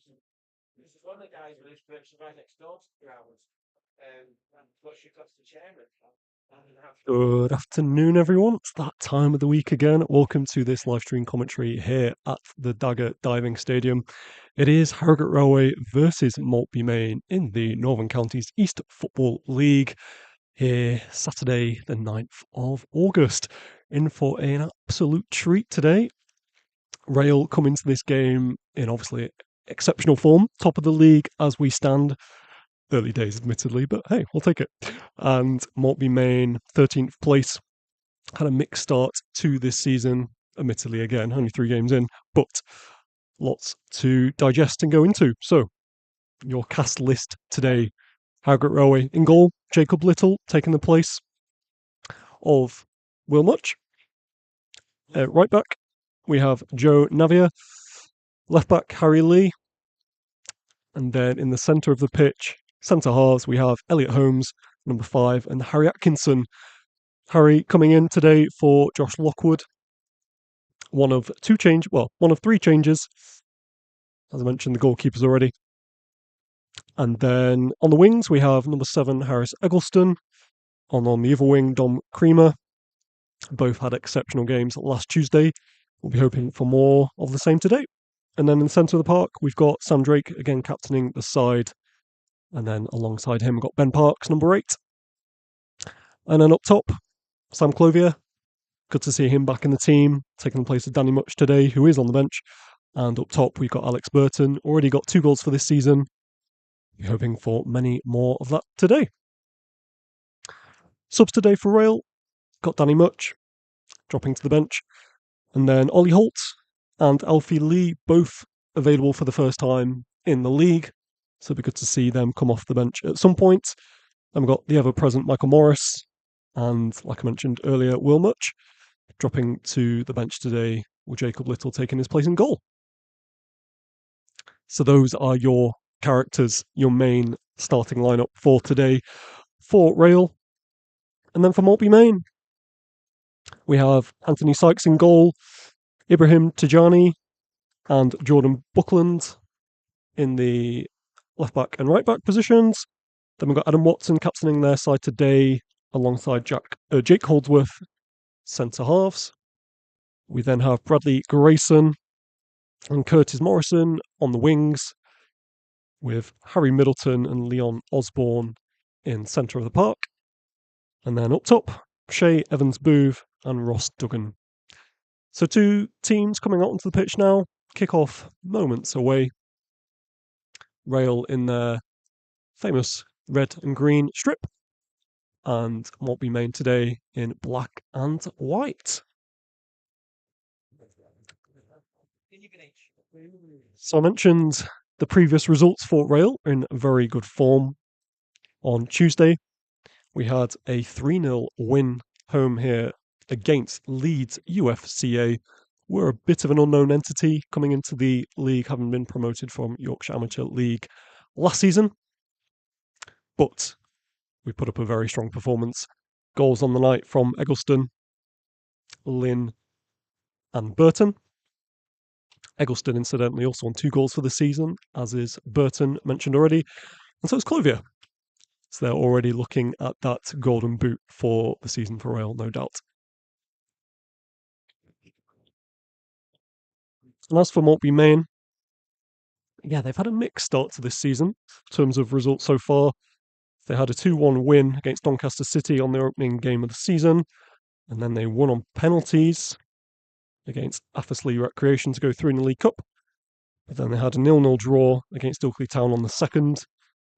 This is one of the guys who lives virtually right next door to the ground. But she got the chairman. Good afternoon, everyone. It's that time of the week again. Welcome to this live stream commentary here at the Dagger Diving Stadium. It is Harrogate Railway versus Maltby Main in the Northern Counties East Football League here Saturday, the 9th of August. In for an absolute treat today. Rail come into this game in obviously exceptional form, top of the league as we stand. Early days, admittedly, but hey, we'll take it. And Maltby Main, 13th place, had a mixed start to this season. Admittedly, again, only 3 games in, but lots to digest and go into. So, your cast list today: Harrogate Railway in goal, Jacob Little taking the place of Will Much. Right back, we have Joe Navia. Left back, Harry Lee. And then in the centre of the pitch, centre halves, we have Elliot Holmes, number 5, and Harry Atkinson. Harry coming in today for Josh Lockwood. One of 3 changes. As I mentioned, the goalkeepers already. And then on the wings, we have number 7, Harris Eggleston. On the other wing, Dom Creamer. Both had exceptional games last Tuesday. We'll be hoping for more of the same today. And then in the centre of the park, we've got Sam Drake, again captaining the side. And then alongside him, we've got Ben Parks, number 8. And then up top, Sam Clovier. Good to see him back in the team, taking the place of Danny Much today, who is on the bench. And up top, we've got Alex Burton, already got 2 goals for this season. We're hoping for many more of that today. Subs today for Rail, got Danny Much, dropping to the bench. And then Ollie Holt and Alfie Lee, both available for the first time in the league. So it'd be good to see them come off the bench at some point. Then we've got the ever-present Michael Morris, and like I mentioned earlier, Will Much, dropping to the bench today, with Jacob Little taking his place in goal. So those are your characters, your main starting lineup for today for Rail. And then for Maltby Main, we have Anthony Sykes in goal, Ibrahim Tijani and Jordan Buckland in the left back and right back positions. Then we've got Adam Watson captaining their side today alongside Jake Holdsworth, centre halves. We then have Bradley Grayson and Curtis Morrison on the wings, with Harry Middleton and Leon Osborne in centre of the park. And then up top, Shay Evans-Booth and Ross Duggan. So 2 teams coming out onto the pitch now. Kick-off moments away. Rail in their famous red and green strip, and Maltby Main today in black and white. So I mentioned the previous results for Rail are in very good form. On Tuesday, we had a 3-0 win home here against Leeds UFCA. We're a bit of an unknown entity coming into the league, having been promoted from Yorkshire Amateur League last season. But we put up a very strong performance. Goals on the night from Eggleston, Lynn and Burton. Eggleston, incidentally, also on 2 goals for the season, as is Burton, mentioned already. And so is Clovier. So they're already looking at that golden boot for the season for Rail, no doubt. And as for Maltby Main, yeah, they've had a mixed start to this season in terms of results so far. They had a 2-1 win against Doncaster City on their opening game of the season, and then they won on penalties against Athersley Recreation to go through in the League Cup. But then they had a 0-0 draw against Ilkley Town on the second,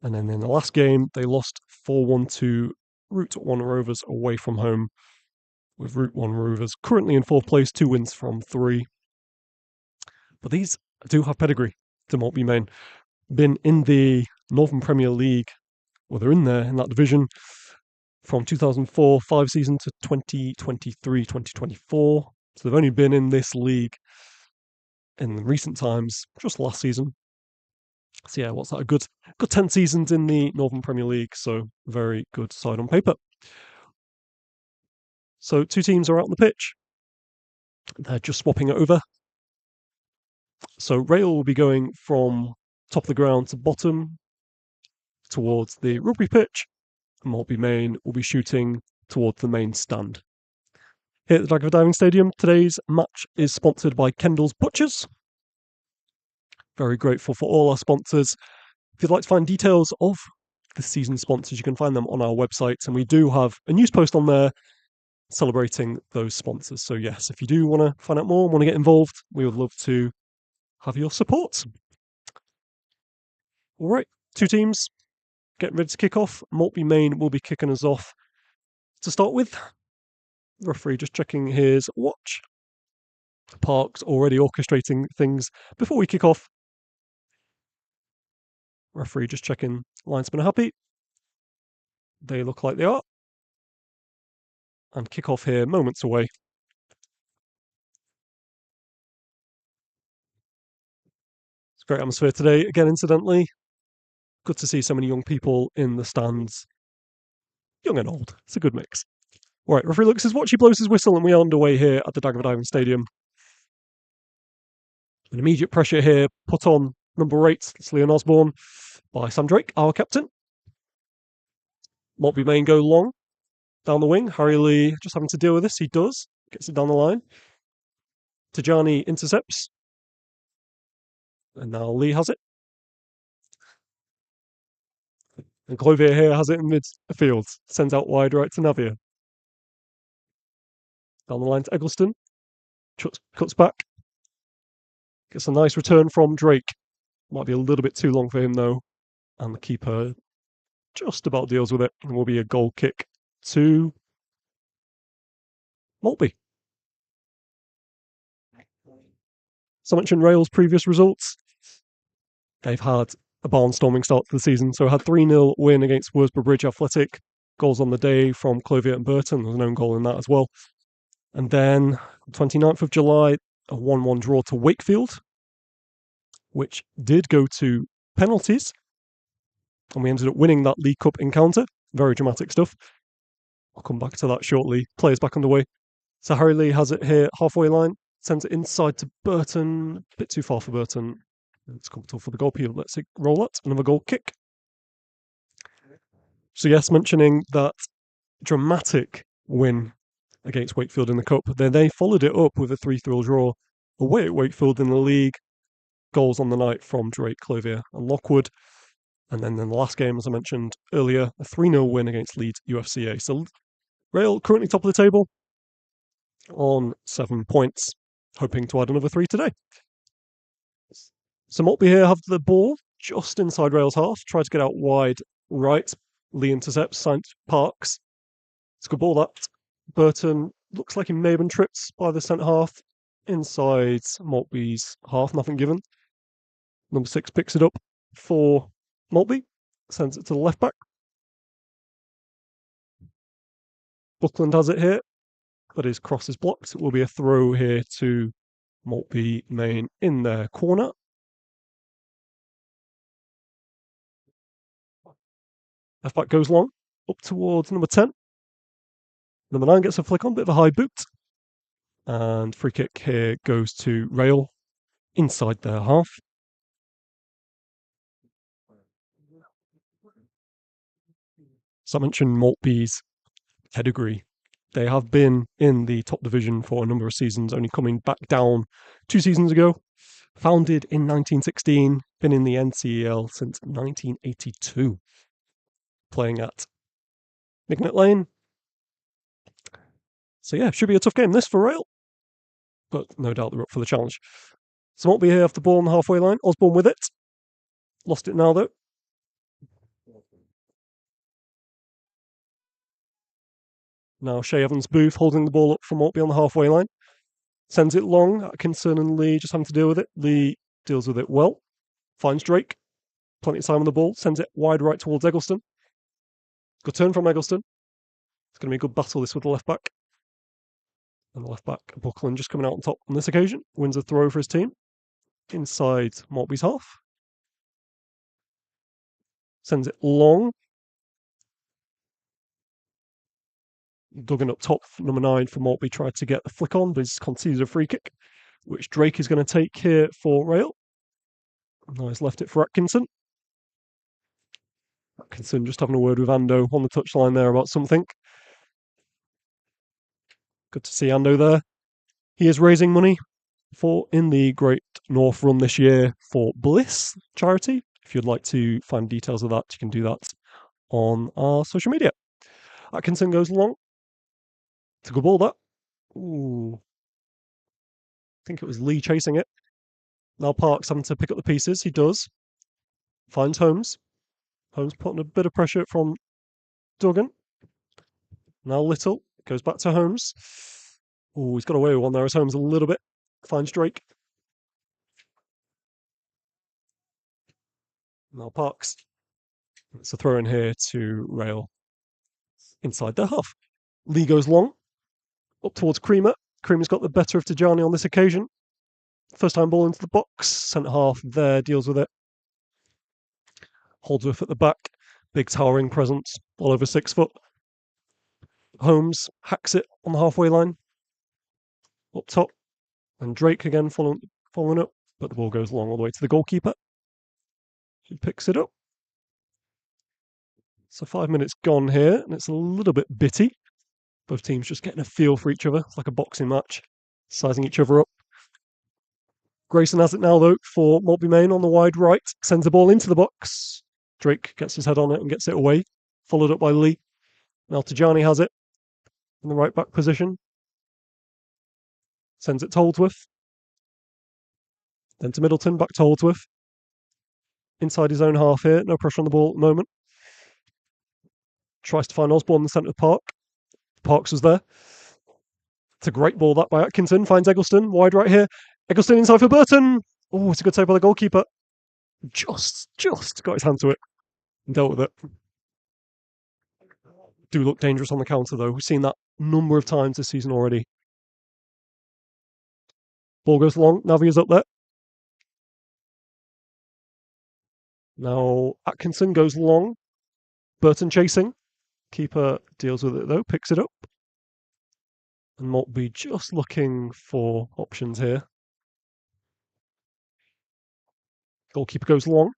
and then in the last game, they lost 4-1 to Route 1 Rovers away from home, with Route 1 Rovers currently in 4th place, 2 wins from 3. But these do have pedigree to Maltby Main. Been in the Northern Premier League, well, they're in there in that division from 2004-5 season to 2023-2024. So they've only been in this league in recent times, just last season. So yeah, what's that? A good 10 seasons in the Northern Premier League. So very good side on paper. So 2 teams are out on the pitch. They're just swapping it over. So Rail will be going from top of the ground to bottom towards the rugby pitch. Maltby Main will be shooting towards the main stand. Here at the Dagger Diving Stadium, today's match is sponsored by Kendall's Butchers. Very grateful for all our sponsors. If you'd like to find details of the season sponsors, you can find them on our website, and we do have a news post on there celebrating those sponsors. So yes, if you do want to find out more and want to get involved, we would love to have your support. All right, two teams getting ready to kick off. Maltby Main will be kicking us off to start with. The referee just checking his watch. Park's already orchestrating things before we kick off. Referee just checking linesmen are happy. They look like they are. And kick off here moments away. It's a great atmosphere today. Again, incidentally, good to see so many young people in the stands. Young and old. It's a good mix. All right, referee looks his watch, he blows his whistle, and we are underway here at the Dagger Diving Stadium. An immediate pressure here put on number 8, it's Leon Osborne, by Sam Drake, our captain. Maltby Main go long down the wing. Harry Lee just having to deal with this. He does. Gets it down the line. Tajani intercepts. And now Lee has it. And Clovier here has it in midfield. Sends out wide right to Navia. Down the line to Eggleston. Cuts back. Gets a nice return from Drake. Might be a little bit too long for him though. And the keeper just about deals with it. And will be a goal kick to Maltby. So I mentioned Rail's previous results. They've had a barnstorming start to the season. So had 3-0 win against Worsborough Bridge Athletic. Goals on the day from Clovier and Burton. There's an own goal in that as well. And then 29th of July, a 1-1 draw to Wakefield, which did go to penalties. And we ended up winning that League Cup encounter. Very dramatic stuff. I'll come back to that shortly. Players back underway. So Harry Lee has it here, halfway line. Sends it inside to Burton. A bit too far for Burton. It's comfortable for the goalkeeper. Let's roll that. Another goal kick. So yes, mentioning that dramatic win against Wakefield in the Cup. Then they followed it up with a 3-3 draw away at Wakefield in the league. Goals on the night from Drake, Clovier and Lockwood. And then in the last game, as I mentioned earlier, a 3-0 win against Leeds UFCA. So Rail currently top of the table on 7 points, hoping to add another 3 today. So Maltby here have the ball just inside Rail's half, try to get out wide right. Lee intercepts, Saint Parks. It's a good ball that. Burton looks like he may have been tripped by the centre half inside Maltby's half, nothing given. Number 6 picks it up for Maltby, sends it to the left back. Buckland has it here, but his cross is blocked. It will be a throw here to Maltby Main in their corner. Left back goes long, up towards number 10. Number 9 gets a flick on, bit of a high boot. And free kick here goes to Rail inside their half. So I mentioned Maltby's pedigree. They have been in the top division for a number of seasons, only coming back down 2 seasons ago. Founded in 1916, been in the NCEL since 1982. Playing at Mignet Lane. So yeah, should be a tough game this for Rail. But no doubt they're up for the challenge. So Maltby here off the ball on the halfway line. Osborne with it. Lost it now though. Now Shay Evans-Booth holding the ball up for Maltby on the halfway line. Sends it long. Atkinson and Lee just having to deal with it. Lee deals with it well. Finds Drake. Plenty of time on the ball. Sends it wide right towards Eggleston. Good turn from Eggleston. It's going to be a good battle this with the left back. And the left back, Buckland, just coming out on top on this occasion. Wins a throw for his team. Inside Maltby's half. Sends it long. Duggan up top, number 9 for Maltby, tried to get the flick on, but he's conceded a free kick, which Drake is going to take here for Rail. Nice, left it for Atkinson. Atkinson just having a word with Ando on the touchline there about something. Good to see Ando there. He is raising money for in the Great North Run this year for Bliss charity. If you'd like to find details of that, you can do that on our social media. Atkinson goes long. It's a good ball, that. Ooh. I think it was Lee chasing it. Now Parks having to pick up the pieces. He does. Finds Holmes. Holmes putting a bit of pressure from Duggan. Now Little goes back to Holmes. Oh, he's got away with one there as Holmes a little bit. Finds Drake. Now Parks. It's a throw in here to Rail inside their half. Lee goes long. Up towards Creamer. Creamer's got the better of Tajani on this occasion. First time ball into the box. Centre half there deals with it. Holdsworth at the back. Big towering presence. All over 6 foot. Holmes hacks it on the halfway line. Up top. And Drake again following up. But the ball goes long all the way to the goalkeeper. He picks it up. So 5 minutes gone here, and it's a little bit bitty. Both teams just getting a feel for each other. It's like a boxing match, sizing each other up. Grayson has it now, though, for Maltby Main on the wide right. Sends the ball into the box. Drake gets his head on it and gets it away. Followed up by Lee. Now Tajani has it in the right back position. Sends it to Holdsworth. Then to Middleton, back to Holdsworth. Inside his own half here. No pressure on the ball at the moment. Tries to find Osborne in the centre of the park. Parks was there. It's a great ball, that by Atkinson. Finds Eggleston. Wide right here. Eggleston inside for Burton. Oh, it's a good save by the goalkeeper. Just got his hand to it and dealt with it. Do look dangerous on the counter, though. We've seen that a number of times this season already. Ball goes long. Navi is up there. Now Atkinson goes long. Burton chasing. Keeper deals with it, though. Picks it up. And Maltby just looking for options here. Goalkeeper goes long.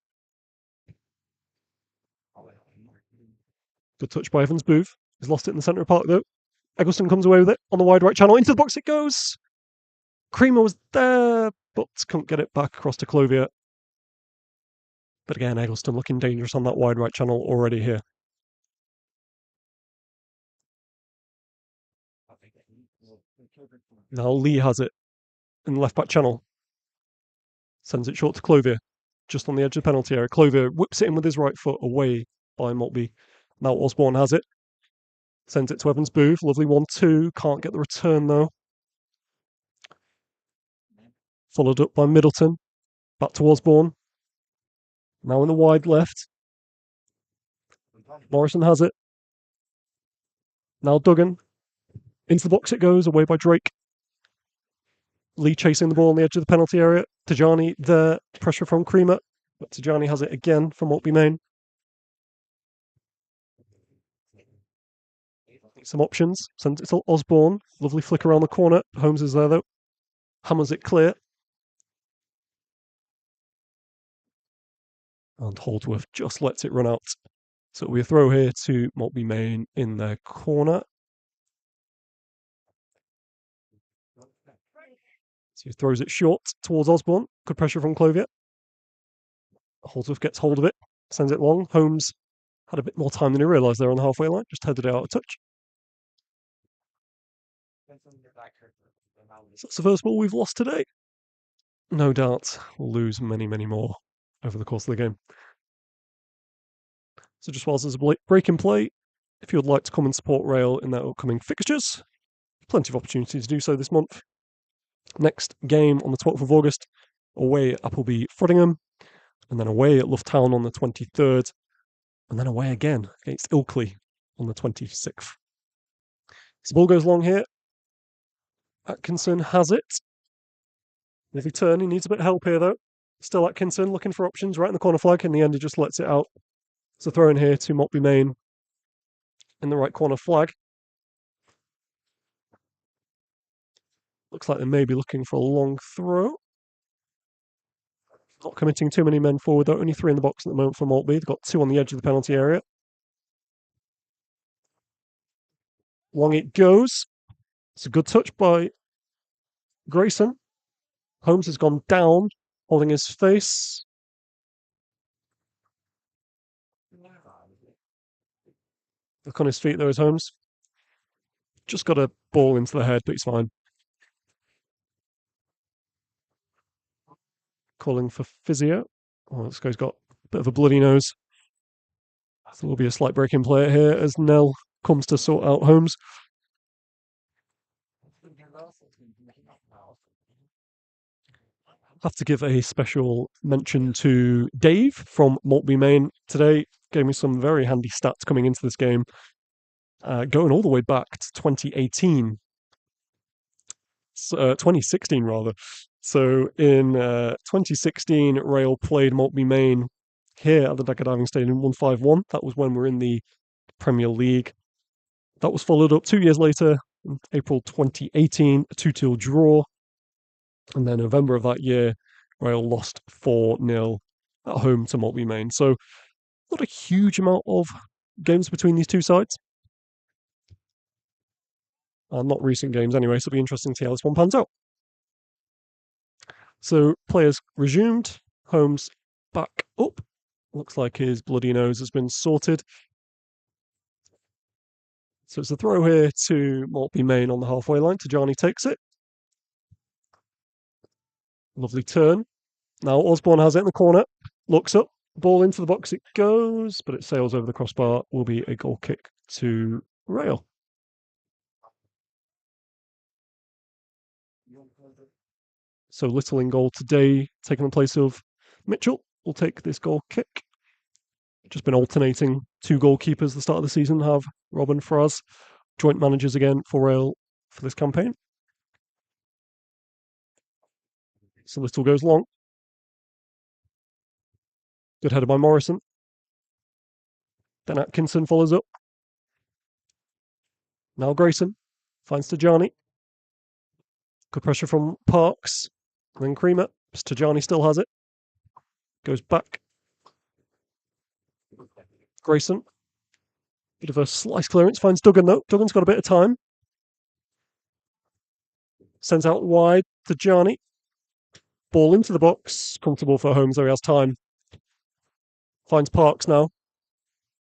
Good touch by Evans Booth. He's lost it in the centre of the park, though. Eggleston comes away with it on the wide right channel. Into the box it goes. Creamer was there, but couldn't get it back across to Clothier. But again, Eggleston looking dangerous on that wide right channel already here. Now Lee has it in the left back channel. Sends it short to Clothier, just on the edge of the penalty area. Clothier whips it in with his right foot away by Maltby. Now Osborne has it. Sends it to Evans Booth. Lovely 1-2. Can't get the return, though. Followed up by Middleton. Back to Osborne. Now in the wide left. Morrison has it. Now Duggan. Into the box it goes, away by Drake. Lee chasing the ball on the edge of the penalty area. Tajani there. Pressure from Creamer. But Tajani has it again from Maltby Main. Some options. Sends it to Osborne. Lovely flick around the corner. Holmes is there, though. Hammers it clear. And Holdsworth just lets it run out. So it'll be a throw here to Maltby Main in their corner. So he throws it short towards Osborne. Good pressure from Clothier. Holdsworth gets hold of it. Sends it long. Holmes had a bit more time than he realised there on the halfway line. Just headed it out of touch. So that's the first ball we've lost today. No doubt we'll lose many, many more over the course of the game. So just whilst there's a break in play, if you would like to come and support Rail in their upcoming fixtures, plenty of opportunities to do so this month. Next game on the 12th of August, away at Appleby Frodingham, and then away at Loughtown on the 23rd, and then away again against Ilkley on the 26th. So the ball goes long here. Atkinson has it. Every turn, he needs a bit of help here, though. Still Atkinson looking for options right in the corner flag. In the end, he just lets it out. So throw in here to Maltby Main in the right corner flag. Looks like they may be looking for a long throw. Not committing too many men forward, though. Only 3 in the box at the moment for Maltby. They've got 2 on the edge of the penalty area. Long it goes. It's a good touch by Grayson. Holmes has gone down, holding his face. Look on his feet, though, is Holmes. Just got a ball into the head, but he's fine. Calling for physio. Oh, this guy's got a bit of a bloody nose. So there'll be a slight break in play here as Nell comes to sort out Holmes. Have to give a special mention to Dave from Maltby Main today. Gave me some very handy stats coming into this game, going all the way back to 2018. 2016 rather. So in 2016, Rail played Maltby Main here at the Dagger Diving Stadium 1-5-1. That was when we're in the Premier League. That was followed up 2 years later, in April 2018, a 2-2 draw. And then November of that year, Rail lost 4-0 at home to Maltby Main. So not a huge amount of games between these two sides. Not recent games anyway, so it'll be interesting to see how this one pans out. So players resumed. Holmes back up. Looks like his bloody nose has been sorted. So it's a throw here to Maltby Main on the halfway line. Tajani takes it. Lovely turn. Now Osborne has it in the corner. Looks up. Ball into the box it goes, but it sails over the crossbar. Will be a goal kick to Rail. So Little in goal today, taking the place of Mitchell. Will take this goal kick. Just been alternating 2 goalkeepers at the start of the season. Have Rob and Fraz, joint managers again for Rail for this campaign. So Little goes long. Good header by Morrison. Then Atkinson follows up. Now Grayson finds Tajani. Good pressure from Parks. And then Creamer. Tajani still has it. Goes back. Grayson. Bit of a slice clearance. Finds Duggan though. Duggan's got a bit of time. Sends out wide. Tajani. Ball into the box. Comfortable for Holmes, though he has time. Finds Parks now.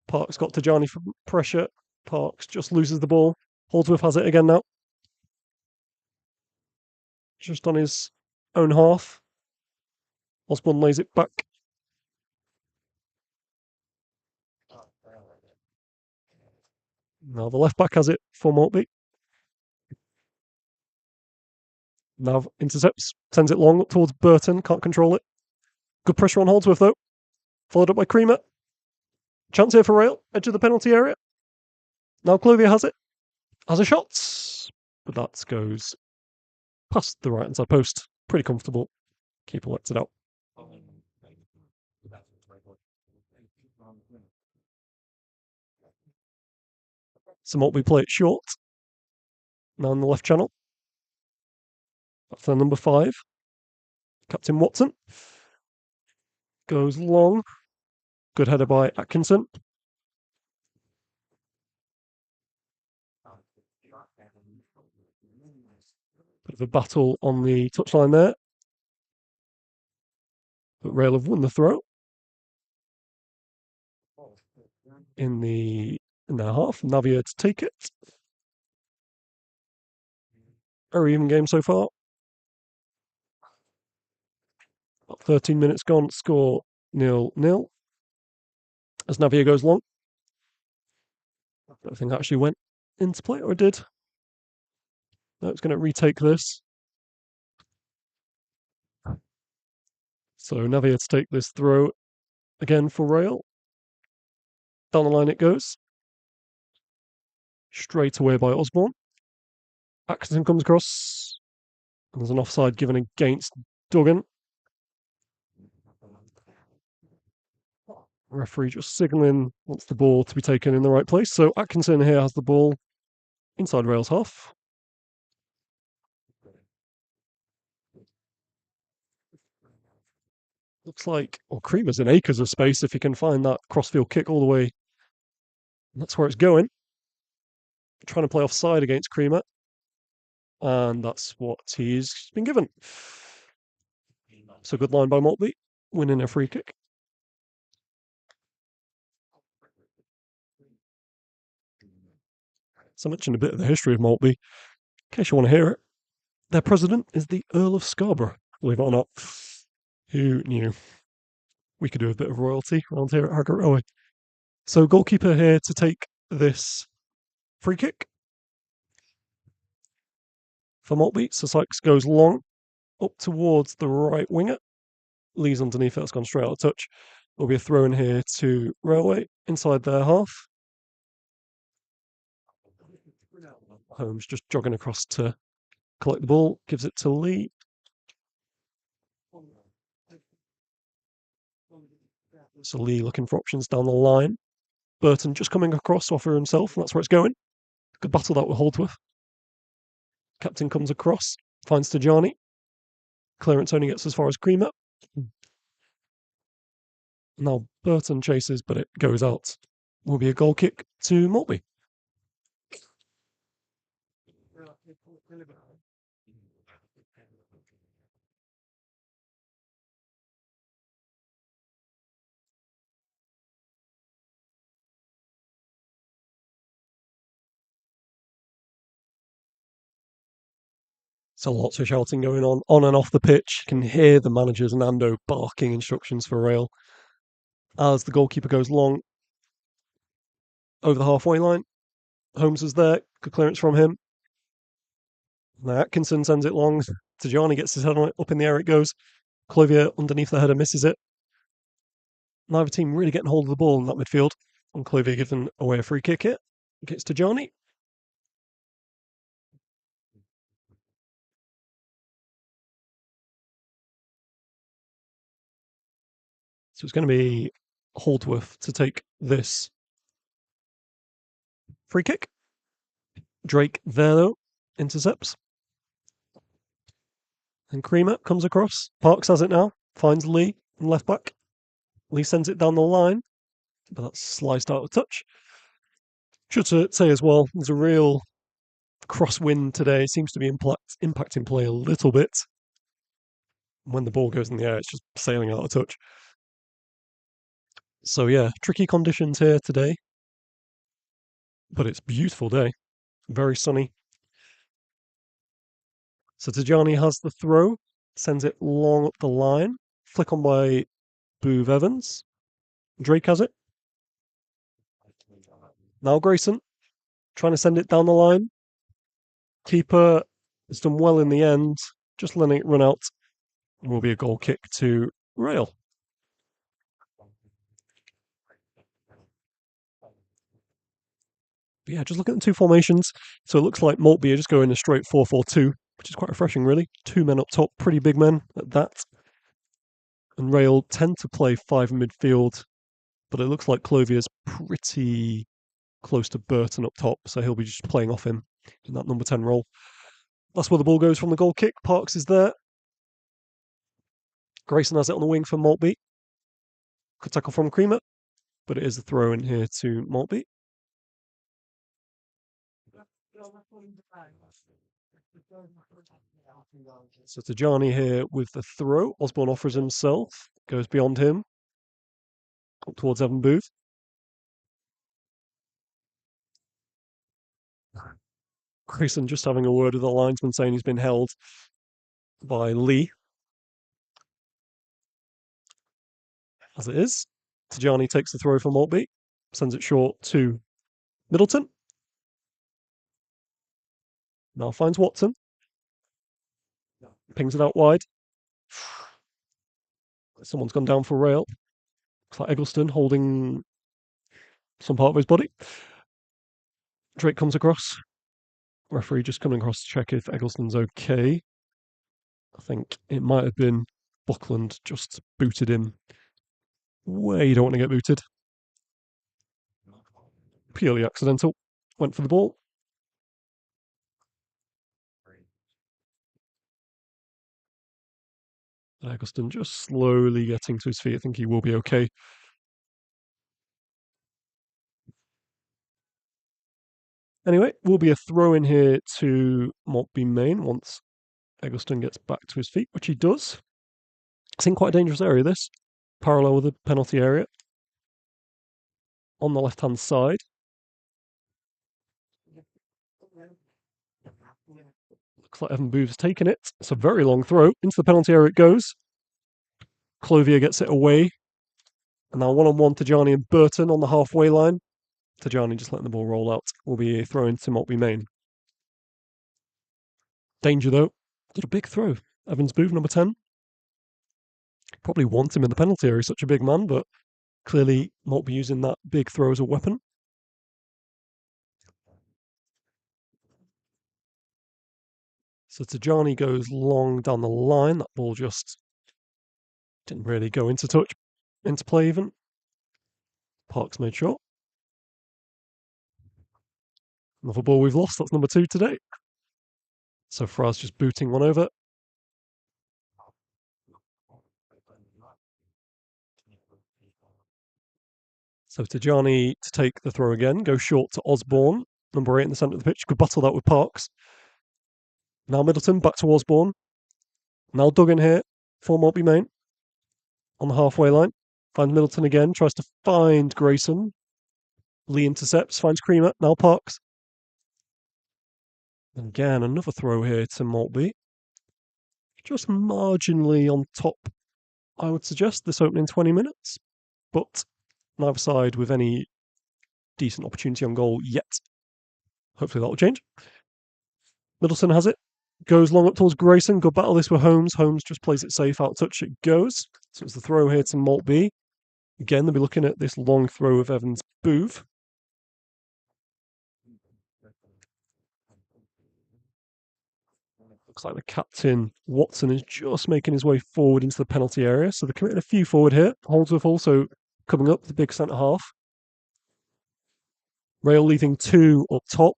Parks got Tajani for pressure. Parks just loses the ball. Holdsworth has it again now. Just on his own half. Osborne lays it back. Now the left back has it for Maltby. Nav intercepts, sends it long towards Burton, can't control it. Good pressure on Holdsworth though. Followed up by Creamer. Chance here for Rail, edge of the penalty area. Now Clothier has it. Has a shot, but that goes past the right hand side post. Pretty comfortable. Keeper lets it out. So Maltby play it short. Now in the left channel. That's the number 5. Captain Watson. Goes long. Good header by Atkinson. Bit of a battle on the touchline there. But Rail have won the throw. In their half. Navia to take it. Very even game so far. About 13 minutes gone. Score 0-0. As Navia goes long. I don't think that actually went into play, or it did. No, it's going to retake this. So Navia to take this throw again for Rail. Down the line it goes. Straight away by Osborne. Atkinson comes across. And there's an offside given against Duggan. Referee just signalling wants the ball to be taken in the right place. So Atkinson here has the ball inside Rail's half. Looks like, well, Creamer's in acres of space if you can find that crossfield kick all the way. That's where it's going. Trying to play offside against Creamer. And that's what he's been given. So good line by Maltby, winning a free kick. So I mentioned a bit of the history of Maltby, in case you want to hear it. Their president is the Earl of Scarborough, believe it or not. Who knew? We could do a bit of royalty around here at Harrogate Railway. So goalkeeper here to take this free kick for Maltby. So Sykes goes long up towards the right winger. Lee's underneath it, that's gone straight out of touch. There'll be a throw in here to Railway inside their half. Holmes just jogging across to collect the ball, gives it to Lee. So Lee looking for options down the line. Burton just coming across to offer himself, and that's where it's going. Good battle that with Holdsworth. Captain comes across, finds Tajani. Clearance only gets as far as Creamer. Now Burton chases, but it goes out. Will be a goal kick to Maltby. So lots of shouting going on and off the pitch. You can hear the managers Nando barking instructions for Rail as the goalkeeper goes long over the halfway line. Holmes is there. Good clearance from him. Now Atkinson sends it long. Tajani gets his head on it. Up in the air it goes. Clovier underneath the header misses it. Neither team really getting hold of the ball in that midfield. And Clovier giving away a free kick here. Gets Tajani. So it's going to be Holdsworth to take this free kick. Drake there, though, intercepts. And Creamer comes across. Parks has it now. Finds Lee in left back. Lee sends it down the line, but that's sliced out of touch. Should say as well, there's a real crosswind today. Seems to be impacting play a little bit. When the ball goes in the air, it's just sailing out of touch. So yeah, tricky conditions here today, but it's a beautiful day. Very sunny. So Tajani has the throw, sends it long up the line. Flick on by Boov Evans. Drake has it. Now Grayson trying to send it down the line. Keeper has done well in the end, just letting it run out. Will be a goal kick to Rail. But yeah, just look at the two formations. So it looks like Maltby are just going a straight 4-4-2, which is quite refreshing, really. Two men up top, pretty big men at that. And Rail tend to play five in midfield, but it looks like Clovier's pretty close to Burton up top, so he'll be just playing off him in that number 10 role. That's where the ball goes from the goal kick. Parks is there. Grayson has it on the wing for Maltby. Good tackle from Creamer, but it is a throw in here to Maltby. So Tajani here with the throw. Osborne offers himself, goes beyond him, up towards Evan Booth. Grayson just having a word with the linesman saying he's been held by Lee. As it is, Tajani takes the throw from Maltby, sends it short to Middleton. Now finds Watson. Pings it out wide. Someone's gone down for Rail. Looks like Eggleston holding some part of his body. Drake comes across. Referee just coming across to check if Eggleston's okay. I think it might have been Buckland just booted him where you don't want to get booted. Purely accidental. Went for the ball. Eggleston just slowly getting to his feet. I think he will be okay. Anyway, will be a throw in here to Maltby Main once Eggleston gets back to his feet, which he does. It's in quite a dangerous area, this. Parallel with the penalty area. On the left-hand side. Looks like Evan Booth's taken it. It's a very long throw. Into the penalty area it goes. Clothier gets it away. And now one-on-one Tajani and Burton on the halfway line. Tajani just letting the ball roll out. Will be a throw into Maltby Main. Danger though. Did a big throw. Evans Booth, number 10. Probably want him in the penalty area, such a big man, but clearly Maltby using that big throw as a weapon. So Tajani goes long down the line. That ball just didn't really go into play even. Parks made short. Another ball we've lost. That's number 2 today. So Fraz just booting one over. So Tajani to take the throw again. Go short to Osborne. Number 8 in the centre of the pitch. Could battle that with Parks. Now Middleton back to Osborne. Now Duggan here for Maltby Main. On the halfway line. Finds Middleton again. Tries to find Grayson. Lee intercepts. Finds Creamer. Now Parks. And again, another throw here to Maltby. Just marginally on top, I would suggest, this opening 20 minutes. But neither side with any decent opportunity on goal yet. Hopefully that will change. Middleton has it. Goes long up towards Grayson. Good battle this with Holmes. Holmes just plays it safe. Out touch it goes. So it's the throw here to Maltby. Again, they'll be looking at this long throw of Evans Booth. Looks like the captain, Watson, is just making his way forward into the penalty area. So they're committing a few forward here. Holdsworth also coming up, the big centre half. Rail leaving 2 up top.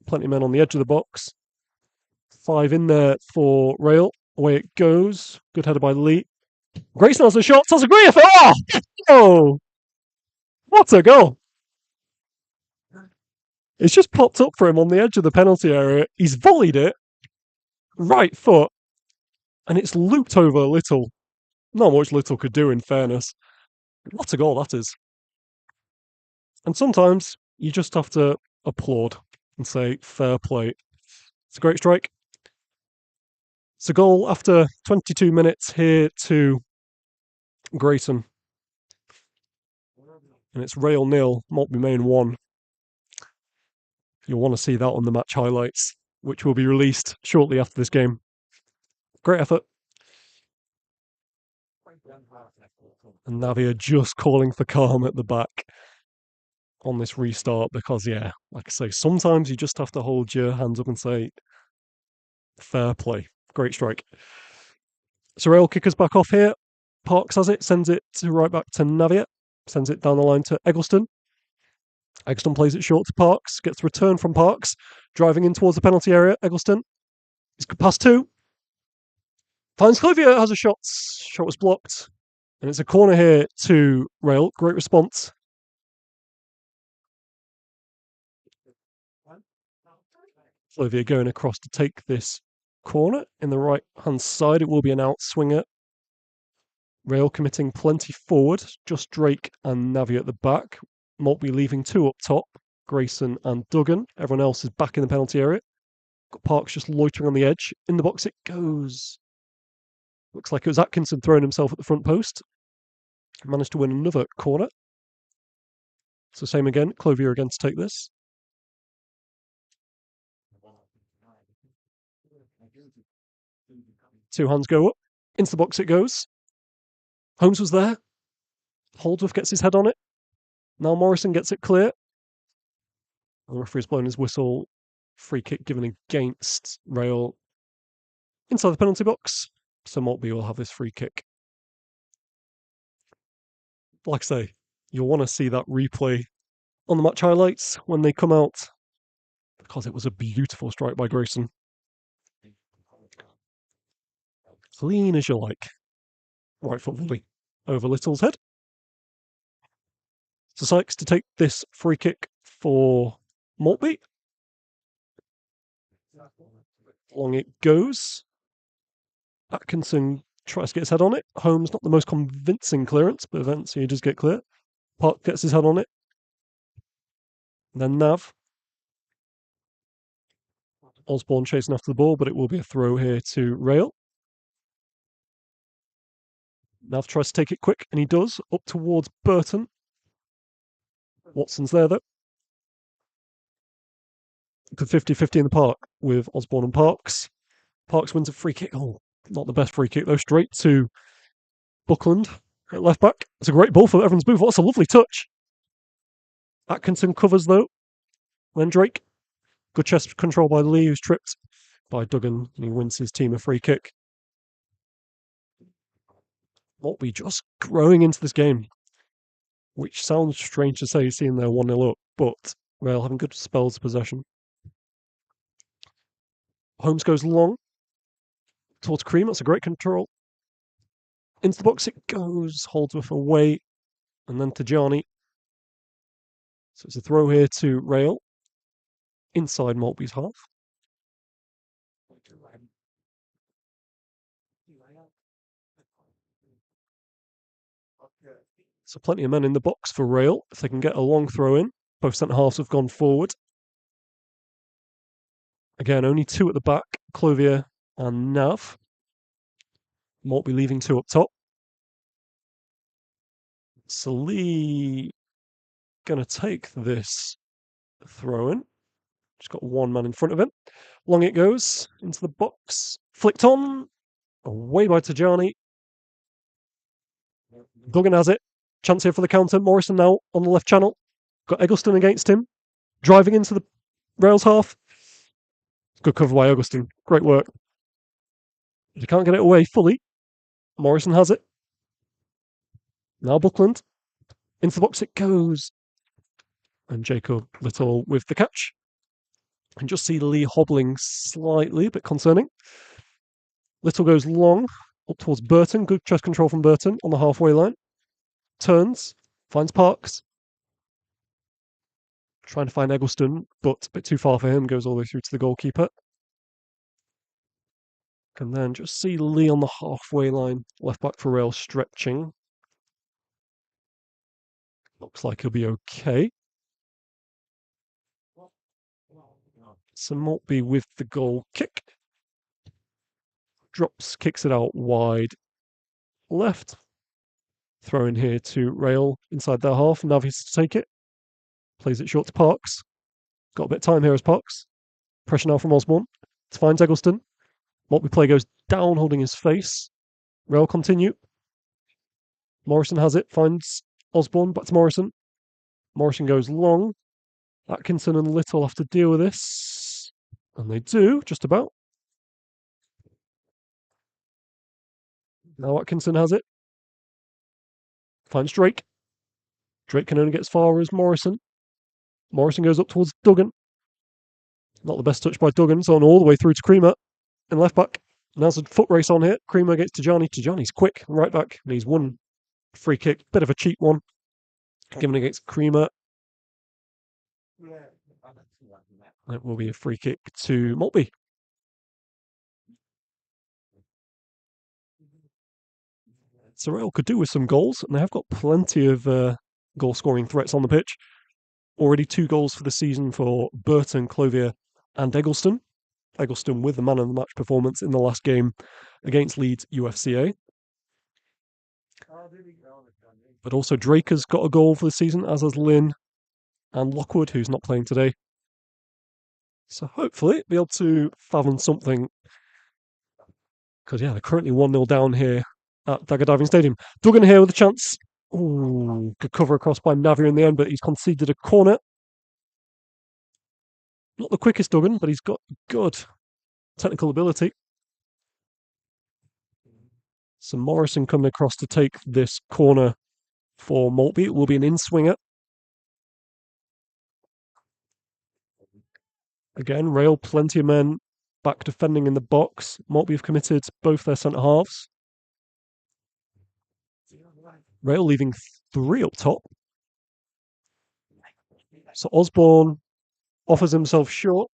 Plenty of men on the edge of the box. 5 in there for Rail. Away it goes. Good header by Lee. Grayson has a shot. That's a great effort. Oh! What a goal! It's just popped up for him on the edge of the penalty area. He's volleyed it. Right foot. And it's looped over Little. Not much Little could do, in fairness. What a goal that is. And sometimes you just have to applaud and say, fair play. It's a great strike. It's a goal after 22 minutes here to Grayson. And it's Rail 0, Maltby Main 1. You'll want to see that on the match highlights, which will be released shortly after this game. Great effort. And Navia just calling for calm at the back on this restart because, yeah, like I say, sometimes you just have to hold your hands up and say, fair play. Great strike. So Rail kickers back off here. Parks has it, sends it right back to Navia, sends it down the line to Eggleston. Eggleston plays it short to Parks, gets return from Parks, driving in towards the penalty area. Eggleston, he's past 2. Finds Clothier, has a shot. Shot was blocked. And it's a corner here to Rail. Great response. Clothier going across to take this corner. In the right-hand side, it will be an outswinger. Rail committing plenty forward. Just Drake and Navi at the back. Maltby leaving 2 up top. Grayson and Duggan. Everyone else is back in the penalty area. Got Parks just loitering on the edge. In the box it goes. Looks like it was Atkinson throwing himself at the front post. Managed to win another corner. So same again. Clothier again to take this. Two hands go up. Into the box it goes. Holmes was there. Holdsworth gets his head on it. Now Morrison gets it clear. And the referee's blown his whistle. Free kick given against Rail inside the penalty box. So Maltby will have this free kick. Like I say, you'll want to see that replay on the match highlights when they come out because it was a beautiful strike by Grayson. clean as you like. Right foot volley over Little's head. So Sykes to take this free kick for Maltby. Long it goes. Atkinson tries to get his head on it. Holmes, not the most convincing clearance, but eventually he does get clear. Park gets his head on it. Then Nav. Osborne chasing after the ball, but it will be a throw here to Rail. Nav tries to take it quick, and he does, up towards Burton. Watson's there, though. Good 50-50 in the park with Osborne and Parks. Parks wins a free kick. Oh, not the best free kick, though. Straight to Buckland at left back. It's a great ball for Evans Booth. What's a lovely touch. Atkinson covers, though. Then Drake. Good chest control by Lee, who's tripped by Duggan, and he wins his team a free kick. Maltby just growing into this game, which sounds strange to say, seeing they're 1-0 up, but Rail having good spells of possession. Holmes goes long towards Cream. That's a great control. Into the box it goes. Holdsworth away, and then to Johnny. So it's a throw here to Rail inside Maltby's half. So plenty of men in the box for Rail if they can get a long throw in. Both centre halves have gone forward. Again, only two at the back, Clothier and Nav. Maltby leaving two up top. So Lee going to take this throw in. Just got one man in front of him. Long it goes into the box. Flicked on. Away by Tajani. Duggan has it. Chance here for the counter. Morrison now on the left channel. Got Eggleston against him. Driving into the Rails half. Good cover by Eggleston. Great work. He can't get it away fully. Morrison has it. Now Buckland. Into the box it goes. And Jacob Little with the catch. And just see Lee hobbling slightly, a bit concerning. Little goes long, up towards Burton. Good chest control from Burton on the halfway line. Turns, finds Parks. Trying to find Eggleston, but a bit too far for him. Goes all the way through to the goalkeeper. And then just see Lee on the halfway line. Left back for Rail stretching. Looks like he'll be okay. So Maltby with the goal kick. Drops, kicks it out wide left. Throw in here to Rail inside their half. Navi's to take it. Plays it short to Parks. Got a bit of time here as Parks. Pressure now from Osborne. Finds Eggleston. Maltby play goes down, holding his face. Rail continue. Morrison has it. Finds Osborne. Back to Morrison. Morrison goes long. Atkinson and Little have to deal with this. And they do, just about. Now Atkinson has it. Finds Drake. Drake can only get as far as Morrison. Morrison goes up towards Duggan. Not the best touch by Duggan. It's on all the way through to Creamer in left back. Now there's a foot race on here. Creamer gets Tajani. Tajani's quick, right back. And he's won free kick. Bit of a cheap one. Given against Creamer. That will be a free kick to Maltby. So Rail could do with some goals, and they have got plenty of goal-scoring threats on the pitch. Already 2 goals for the season for Burton, Clothier and Eggleston. Eggleston with the man of the match performance in the last game against Leeds UFCA. But also Drake has got a goal for the season, as has Lynn and Lockwood, who's not playing today. So hopefully be able to fathom something. Because, yeah, they're currently 1-0 down here at Dagger Diving Stadium. Duggan here with a chance. Ooh, good cover across by Navia in the end, but he's conceded a corner. Not the quickest Duggan, but he's got good technical ability. So Morrison coming across to take this corner for Maltby. It will be an in-swinger. Again, Rail, plenty of men back defending in the box. Maltby have committed both their centre halves. Rail leaving 3 up top. So Osborne offers himself short.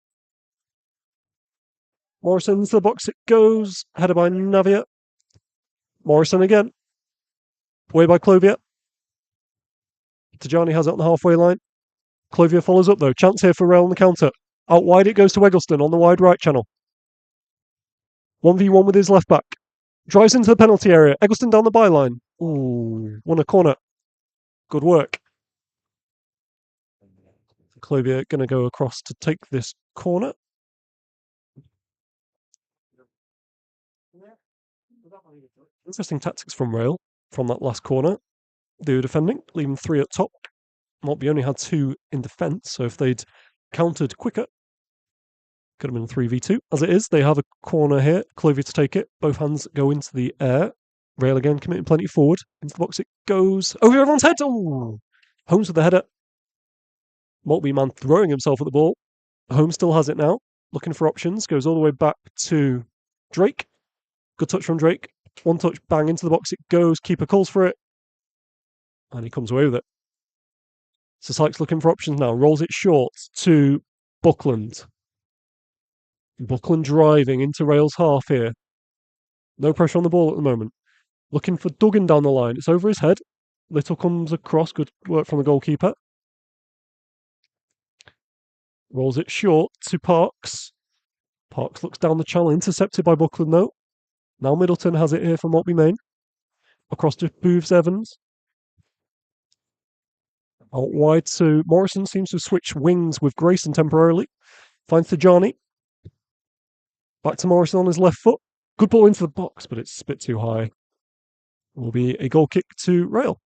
Morrison into the box it goes. Headed by Navia. Morrison again. Away by Clothier. Tajani has it on the halfway line. Clothier follows up though. Chance here for Rail on the counter. Out wide it goes to Eggleston on the wide right channel. 1v1 with his left back. Drives into the penalty area. Eggleston down the byline. Ooh, won a corner. Good work. Clothier going to go across to take this corner. Interesting tactics from Rail from that last corner. They were defending, leaving 3 up top. Maltby only had 2 in defence, so if they'd countered quicker, could have been 3v2. As it is, they have a corner here. Clothier to take it. Both hands go into the air. Rail again committing plenty forward. Into the box it goes. Over everyone's head. Oh! Holmes with the header. Maltby man throwing himself at the ball. Holmes still has it now. Looking for options. Goes all the way back to Drake. Good touch from Drake. 1 touch, bang into the box it goes. Keeper calls for it. And he comes away with it. So Sykes looking for options now. Rolls it short to Buckland. Buckland driving into Rail's half here. No pressure on the ball at the moment. Looking for Duggan down the line. It's over his head. Little comes across. Good work from the goalkeeper. Rolls it short to Parks. Parks looks down the channel. Intercepted by Buckland though. Now Middleton has it here for Maltby Main. Across to Booths Evans. Out wide to Morrison. Seems to have switched wings with Grayson temporarily. Finds Tajani. Back to Morrison on his left foot. Good ball into the box, but it's a bit too high. Will be a goal kick to Rail.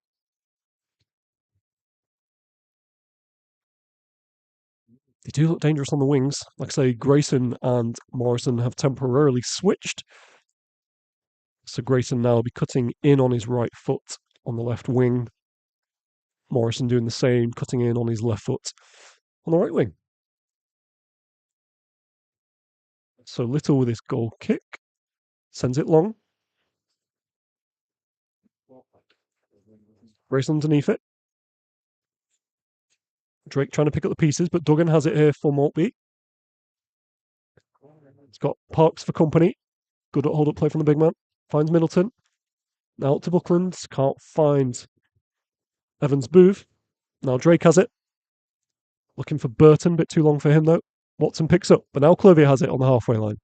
They do look dangerous on the wings. Like I say, Grayson and Morrison have temporarily switched. So Grayson now will be cutting in on his right foot on the left wing. Morrison doing the same, cutting in on his left foot on the right wing. So Little with his goal kick. Sends it long. Grayson underneath it. Drake trying to pick up the pieces, but Duggan has it here for Maltby. He's got Parks for company. Good at hold-up play from the big man. Finds Middleton. Now to Buckland. Can't find Evans Booth. Now Drake has it. Looking for Burton. Bit too long for him though. Watson picks up, but now Clothier has it on the halfway line.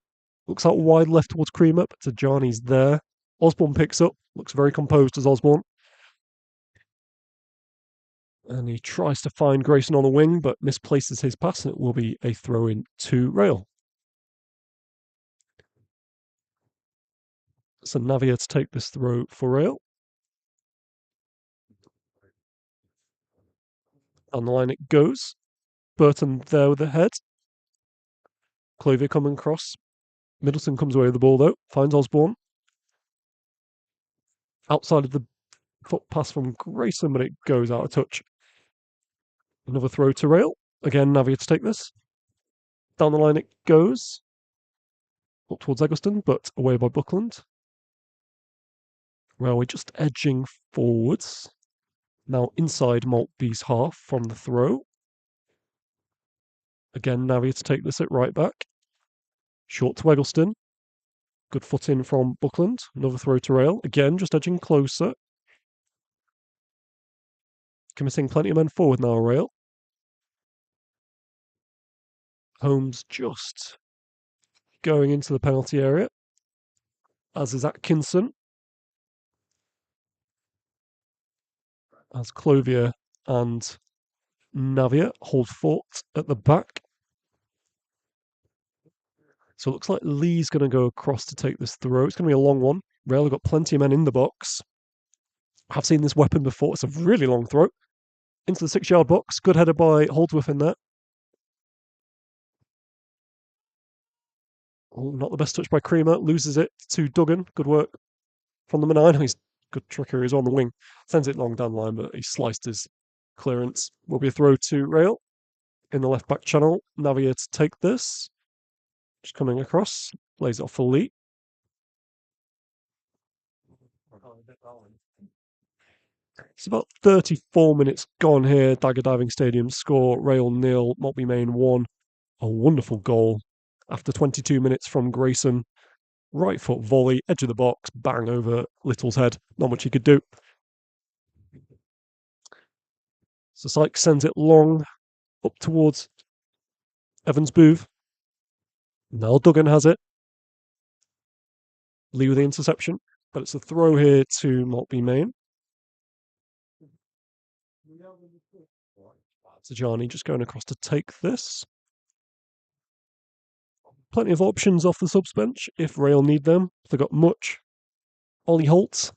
Looks out wide left towards Creamer, but Tajani's there. Osborne picks up. Looks very composed as Osborne. And he tries to find Grayson on the wing, but misplaces his pass, and it will be a throw-in to Rail. So Navia to take this throw for Rail. On the line it goes. Burton there with the head. Clothier coming across. Middleton comes away with the ball though. Finds Osborne. Outside of the foot pass from Grayson, but it goes out of touch. Another throw to Rail. Again, Navia to take this. Down the line it goes. Up towards Eggleston, but away by Buckland. Railway just edging forwards. Now inside Maltby's half from the throw. Again, Navia to take this at right back. Short to Eggleston. Good foot in from Buckland. Another throw to Rail. Again, just edging closer. Committing plenty of men forward now, Rail. Holmes just going into the penalty area, as is Atkinson. As Clothier and Navia hold fort at the back. So it looks like Lee's going to go across to take this throw. It's going to be a long one. Rail have got plenty of men in the box. I've seen this weapon before. It's a really long throw. Into the 6-yard box. Good header by Holdsworth in there. Oh, not the best touch by Creamer. Loses it to Duggan. Good work from number 9. He's good trickery. He's on the wing. Sends it long down the line, but he sliced his clearance. Will be a throw to Rail in the left back channel. Navia to take this. Just coming across, plays it off for Lee. It's about 34 minutes gone here. Dagger Diving Stadium score, Rail nil, Maltby Main 1. A wonderful goal after 22 minutes from Grayson. Right foot volley, edge of the box, bang over Little's head. Not much he could do. So Sykes sends it long up towards Evans Booth. Now Duggan has it. Lee with the interception, but it's a throw here to Maltby Main. Tajani just going across to take this. Plenty of options off the subs bench if Rail need them. They've got Much, Ollie Holt,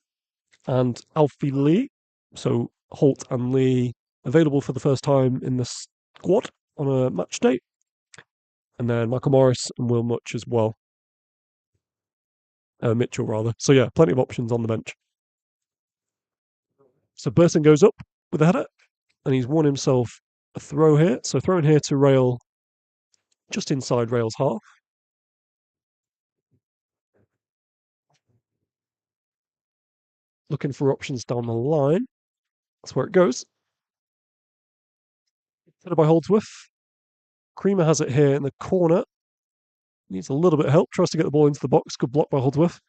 and Alfie Lee. So Holt and Lee available for the first time in the squad on a match day. And then Michael Morris and Will Much as well. Mitchell, rather. So yeah, plenty of options on the bench. So Burton goes up with a header, and he's won himself a throw here. So throwing here to Rail, just inside Rail's half. Looking for options down the line. That's where it goes. Headed by Holdsworth. Creamer has it here in the corner. Needs a little bit of help. Tries to get the ball into the box. Good block by Holdsworth.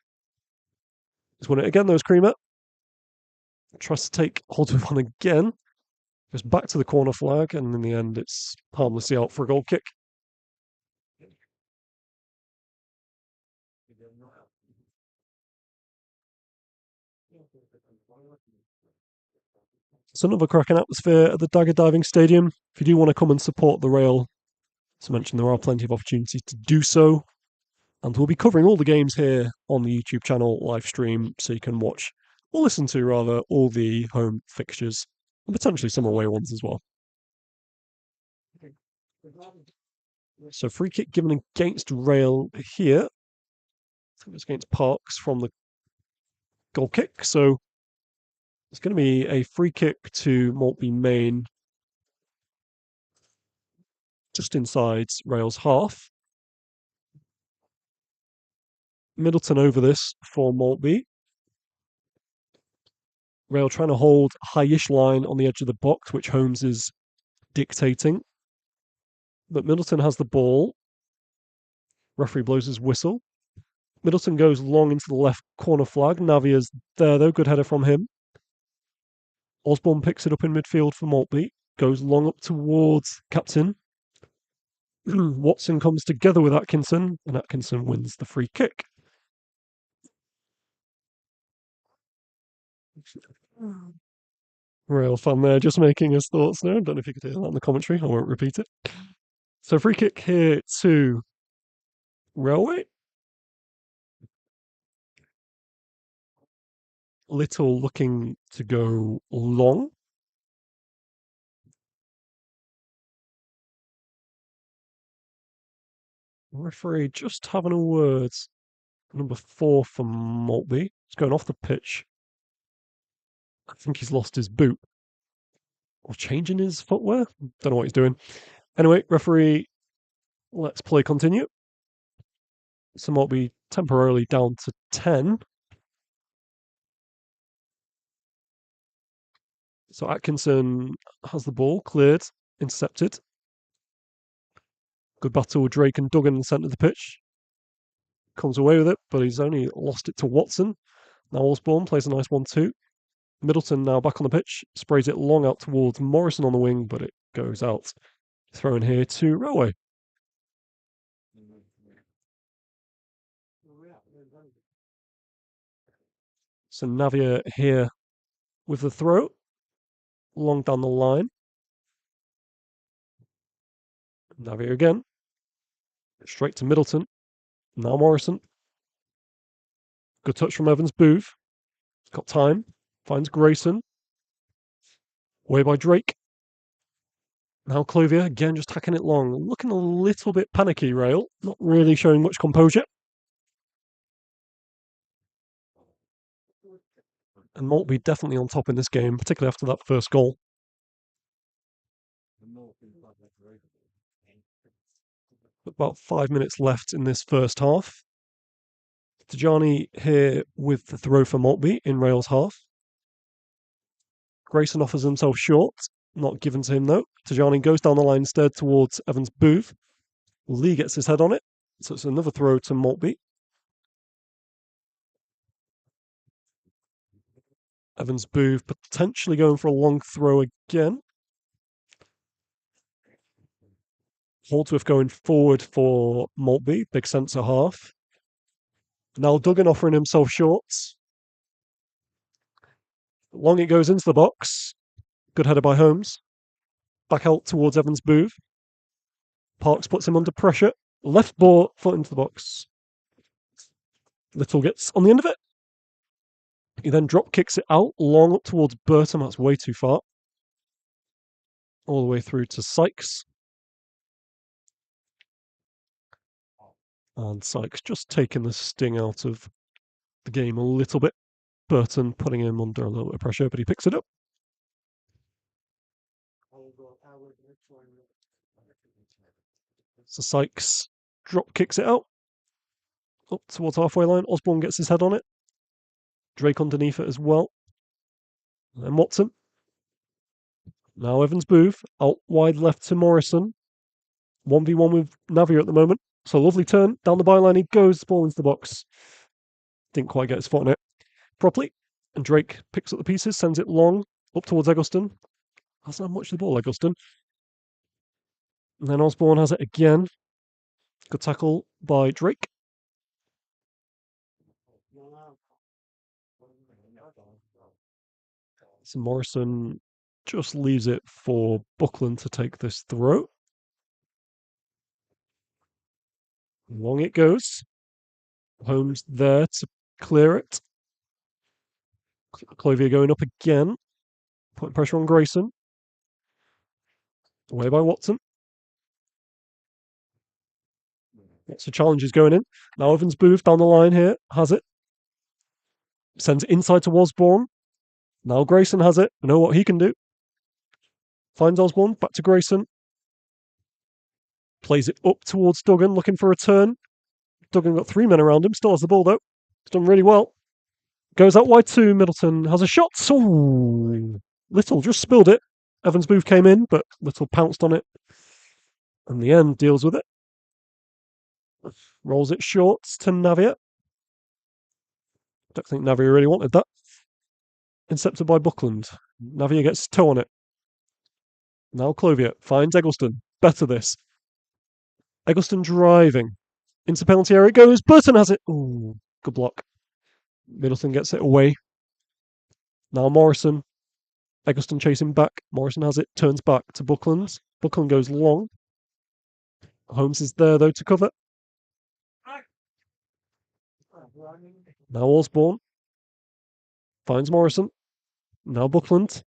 He's won it again, though, Creamer. Tries to take Holdsworth on again. Goes back to the corner flag, and in the end, it's harmlessly out for a goal kick. It's another cracking atmosphere at the Dagger Diving Stadium. If you do want to come and support the Rail, as I mentioned, there are plenty of opportunities to do so. And we'll be covering all the games here on the YouTube channel live stream, so you can watch or listen to, rather, all the home fixtures and potentially some away ones as well. So free kick given against Rail here. I think it's against Parks from the goal kick. So it's going to be a free kick to Maltby Main just inside Rail's half. Middleton over this for Maltby. Rail trying to hold high-ish line on the edge of the box, which Holmes is dictating. But Middleton has the ball. Referee blows his whistle. Middleton goes long into the left corner flag. Navia's there, though. Good header from him. Osborne picks it up in midfield for Maltby. Goes long up towards Captain. Watson comes together with Atkinson, and Atkinson wins the free kick. Real fun there, just making his thoughts known. Don't know if you could hear that in the commentary. I won't repeat it. So free kick here to Railway. Little looking to go long. Referee just having a word. Number 4 for Maltby. He's going off the pitch. I think he's lost his boot. Or changing his footwear. Don't know what he's doing. Anyway, referee, let's play continue. So Maltby temporarily down to 10. So Atkinson has the ball, cleared, intercepted. Good battle with Drake and Duggan in the centre of the pitch. Comes away with it, but he's only lost it to Watson. Now Osborne plays a nice 1-2. Middleton now back on the pitch, sprays it long out towards Morrison on the wing, but it goes out. Thrown here to Railway. So Navia here with the throw. Long down the line. Navia again. Straight to Middleton. Now Morrison. Good touch from Evans Booth. Got time. Finds Grayson. Away by Drake. Now Clovier again just hacking it long. Looking a little bit panicky, Rail. Not really showing much composure. And Maltby definitely on top in this game, particularly after that first goal. About 5 minutes left in this first half. Tajani here with the throw for Maltby in Rail's half. Grayson offers himself short, not given to him though. Tajani goes down the line instead towards Evans Booth. Lee gets his head on it, so it's another throw to Maltby. Evans Booth potentially going for a long throw again. Holdsworth going forward for Maltby, big centre half. Now Duggan offering himself shorts. Long it goes into the box. Good header by Holmes. Back out towards Evans Booth. Parks puts him under pressure. Left foot into the box. Little gets on the end of it. He then drop kicks it out long up towards Burton. That's way too far. All the way through to Sykes. And Sykes just taking the sting out of the game a little bit. Burton putting him under a little bit of pressure, but he picks it up. So Sykes drop kicks it out. Up towards halfway line. Osborne gets his head on it. Drake underneath it as well. And Watson. Now Evans Booth. Out wide left to Morrison. 1v1 with Navia at the moment. So lovely turn. Down the byline he goes. Ball into the box. Didn't quite get his foot on it properly. And Drake picks up the pieces, sends it long. Up towards Eggleston. Hasn't had much of the ball, Eggleston. And then Osborne has it again. Good tackle by Drake. So Morrison just leaves it for Buckland to take this throw. Long it goes. Holmes there to clear it. Clovier going up again. Putting pressure on Grayson. Away by Watson. Lots of challenges going in. Now Evans Booth down the line here. Has it. Sends it inside to Osborne. Now Grayson has it. I know what he can do. Finds Osborne. Back to Grayson. Plays it up towards Duggan, looking for a turn. Duggan got 3 men around him. Still has the ball though. He's done really well. Goes out wide to Middleton. Has a shot. Ooh. Little just spilled it. Evans Booth came in, but Little pounced on it. And the end deals with it. Rolls it short to Navia. Don't think Navia really wanted that. Intercepted by Buckland. Navia gets his toe on it. Now Clovier finds Eggleston. Better this. Eggleston driving. Into penalty area it goes. Burton has it. Ooh, good block. Middleton gets it away. Now Morrison. Eggleston chasing back. Morrison has it. Turns back to Buckland. Buckland goes long. Holmes is there though to cover. Now Osborne. Finds Morrison. Now Buckland.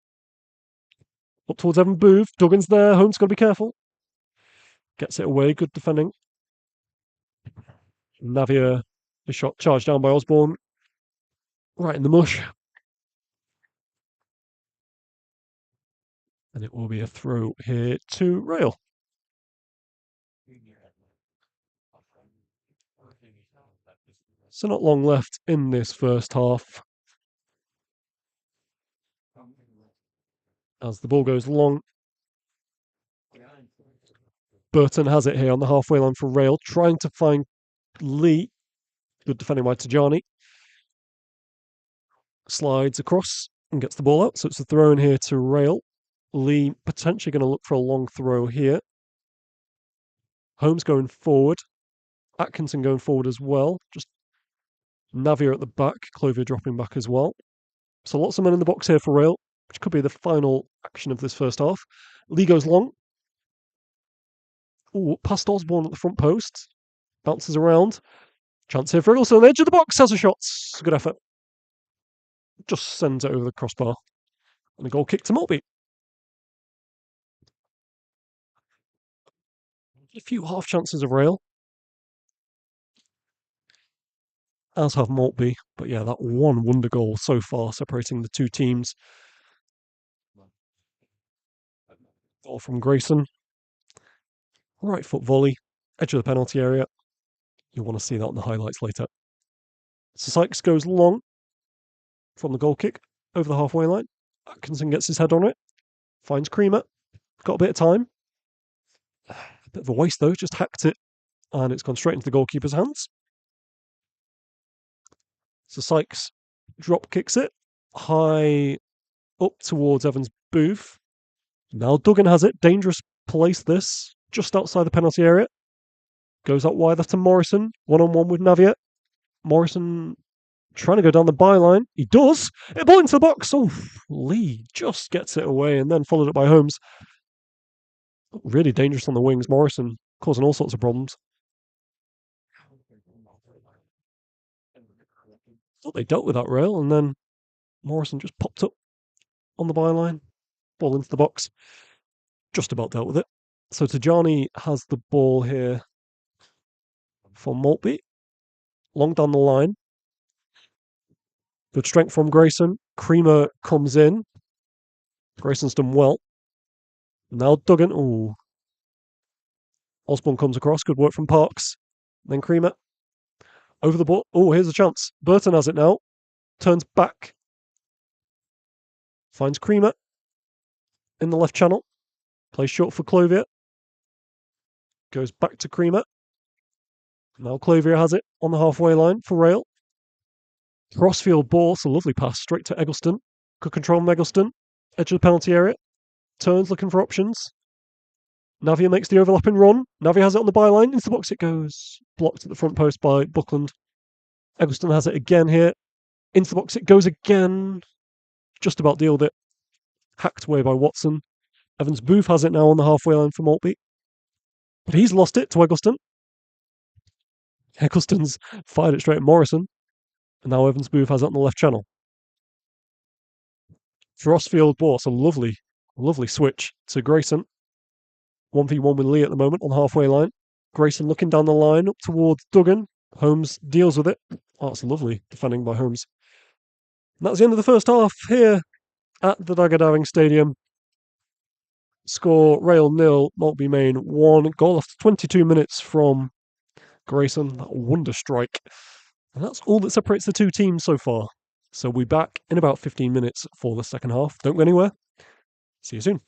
Up towards Evan Booth. Duggan's there. Holmes got to be careful. Gets it away. Good defending. Navia, the shot charged down by Osborne. Right in the mush. And it will be a throw here to Rail. So not long left in this first half. As the ball goes long. Burton has it here on the halfway line for Rail, trying to find Lee. Good defending by Tajani. Slides across and gets the ball out. So it's a throw in here to Rail. Lee potentially going to look for a long throw here. Holmes going forward. Atkinson going forward as well. Just Navia at the back. Clovier dropping back as well. So lots of men in the box here for Rail, which could be the final action of this first half. Lee goes long. Ooh, past Osborne at the front post. Bounces around. Chance here for Eggleston on the edge of the box. Has a shot. Good effort. Just sends it over the crossbar. And a goal kick to Maltby. A few half chances of Rail. As have Maltby. But yeah, that one wonder goal so far separating the two teams. Goal from Grayson. Right foot volley. edge of the penalty area. You'll want to see that on the highlights later. So Sykes goes long from the goal kick over the halfway line. Atkinson gets his head on it, finds Creamer. Got a bit of time. A bit of a waste though, just hacked it, and it's gone straight into the goalkeeper's hands. So Sykes drop kicks it high up towards Evans Booth. Now Duggan has it. Dangerous place this, just outside the penalty area. Goes out wide to Morrison, one-on-one with Navier. Morrison trying to go down the byline. He does. It ball into the box. Oh, Lee just gets it away and then followed up by Holmes. Really dangerous on the wings. Morrison causing all sorts of problems. Thought they dealt with that rail, and then Morrison just popped up on the byline. Ball into the box. Just about dealt with it. So Tajani has the ball here for Maltby. Long down the line. Good strength from Grayson. Creamer comes in. Grayson's done well. Now Duggan. Ooh. Osborne comes across. Good work from Parks. Then Creamer. Over the ball. Oh, here's a chance. Burton has it now. Turns back. Finds Creamer in the left channel. Plays short for Clovier. Goes back to Creamer. Now Clovier has it on the halfway line for Rail. Crossfield ball. It's a lovely pass straight to Eggleston. Good control from Eggleston. Edge of the penalty area. Turns looking for options. Navier makes the overlapping run. Navier has it on the byline. Into the box it goes. Blocked at the front post by Buckland. Eggleston has it again here. Into the box it goes again. Just about dealed it. Hacked away by Watson. Evans Booth has it now on the halfway line for Maltby. But he's lost it to Eggleston. Eggleston's fired it straight at Morrison. And now Evans Booth has it on the left channel. Crossfield ball. It's a lovely, lovely switch to Grayson. 1v1 with Lee at the moment on the halfway line. Grayson looking down the line up towards Duggan. Holmes deals with it. Oh, it's lovely defending by Holmes. And that's the end of the first half here at the Dagenham Stadium. Score Rail 0, Maltby Main 1. Goal after 22 minutes from Grayson. That wonder strike. And that's all that separates the two teams so far. So we'll be back in about 15 minutes for the second half. Don't go anywhere. See you soon.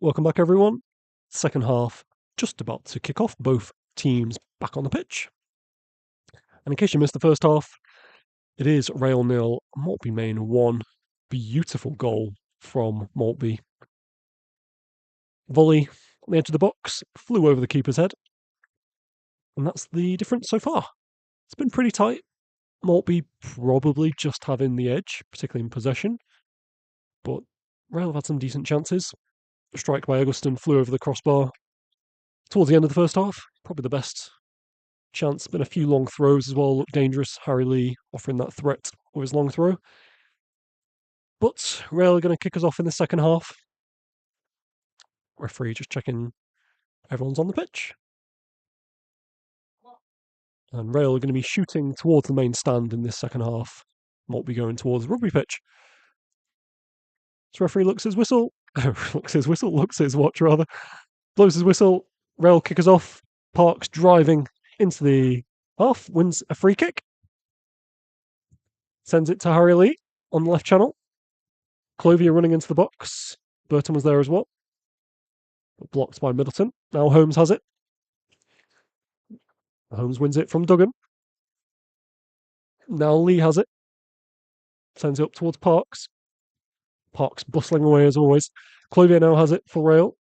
Welcome back, everyone. Second half just about to kick off. Both teams back on the pitch. And in case you missed the first half, it is Rail 0, Maltby Main 1. Beautiful goal from Maltby. Volley on the edge of the box, flew over the keeper's head. And that's the difference so far. It's been pretty tight. Maltby probably just having the edge, particularly in possession. But Rail have had some decent chances. A strike by Eggleston flew over the crossbar. Towards the end of the first half, probably the best chance. Been a few long throws as well, looked dangerous. Harry Lee offering that threat with his long throw. But Rail are going to kick us off in the second half. Referee just checking everyone's on the pitch. And Rail are going to be shooting towards the main stand in this second half. Maltby going towards the rugby pitch. So referee looks his whistle. Looks his watch rather. Blows his whistle. Rail kickers off. Parks driving into the half. Wins a free kick. Sends it to Harry Lee on the left channel. Clovier running into the box. Burton was there as well. But blocked by Middleton. Now Holmes has it. Holmes wins it from Duggan. Now Lee has it. Sends it up towards Parks. Parks bustling away as always. Clovier now has it for Rail.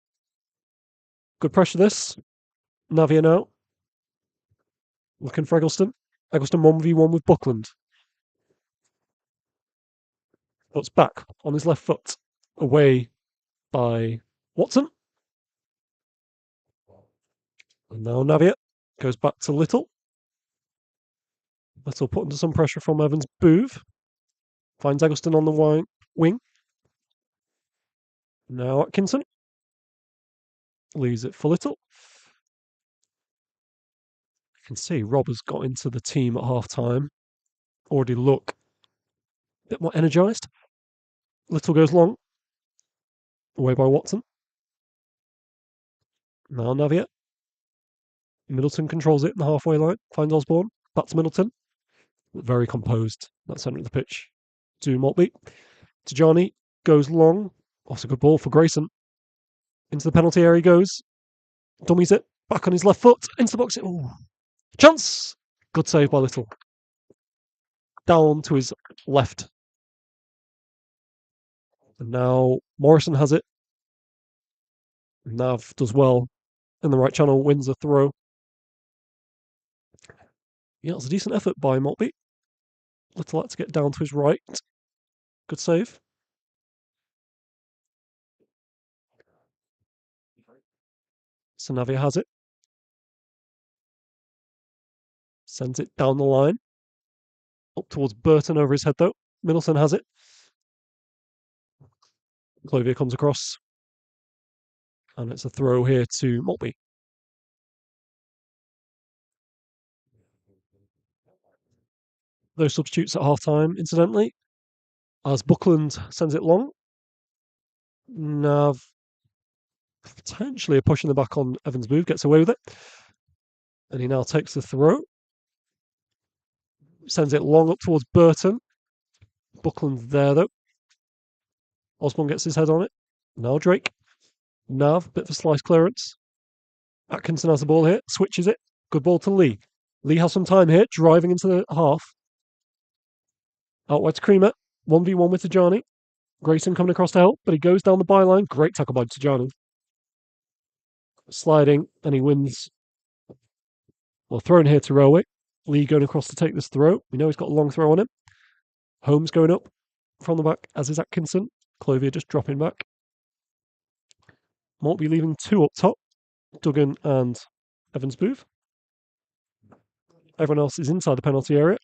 Good pressure this. Navia now. Looking for Eggleston. Eggleston 1v1 with Buckland. Puts back on his left foot. Away by Watson. And now Navia goes back to Little. Little put under some pressure from Evans. Boove. Finds Eggleston on the wing. Now Atkinson. Leaves it for Little. You can see Rob has got into the team at half time. Already look a bit more energised. Little goes long. Away by Watson. Now Navia. Middleton controls it in the halfway line. Finds Osborne. Back to Middleton. Very composed. That centre of the pitch. To Maltby. To Johnny. Goes long. Also good ball for Grayson. Into the penalty area he goes. Dummies it. Back on his left foot. Into the box. Ooh. Chance! Good save by Little. Down to his left. And now Morrison has it. Nav does well in the right channel. Wins a throw. Yeah, it's a decent effort by Maltby. Little had to get down to his right. Good save. So Navia has it. Sends it down the line. Up towards Burton over his head though. Middleton has it. Clovier comes across. And it's a throw here to Maltby. Those substitutes at half time, incidentally. As Buckland sends it long. Nav potentially a push in the back on Evans Boove, gets away with it. And he now takes the throw. Sends it long up towards Burton. Buckland's there though. Osborne gets his head on it. Now Drake. Nav, bit of a slice clearance. Atkinson has the ball here, switches it. Good ball to Lee. Lee has some time here, driving into the half. Out wide to Creamer. 1v1 with Tajani. Grayson coming across to help, but he goes down the byline. Great tackle by Tajani. Sliding, and he wins. Well, thrown here to Railway. Lee going across to take this throw. We know he's got a long throw on him. Holmes going up from the back, as is Atkinson. Clovier just dropping back. Maltby leaving two up top. Duggan and Evans Boove. Everyone else is inside the penalty area.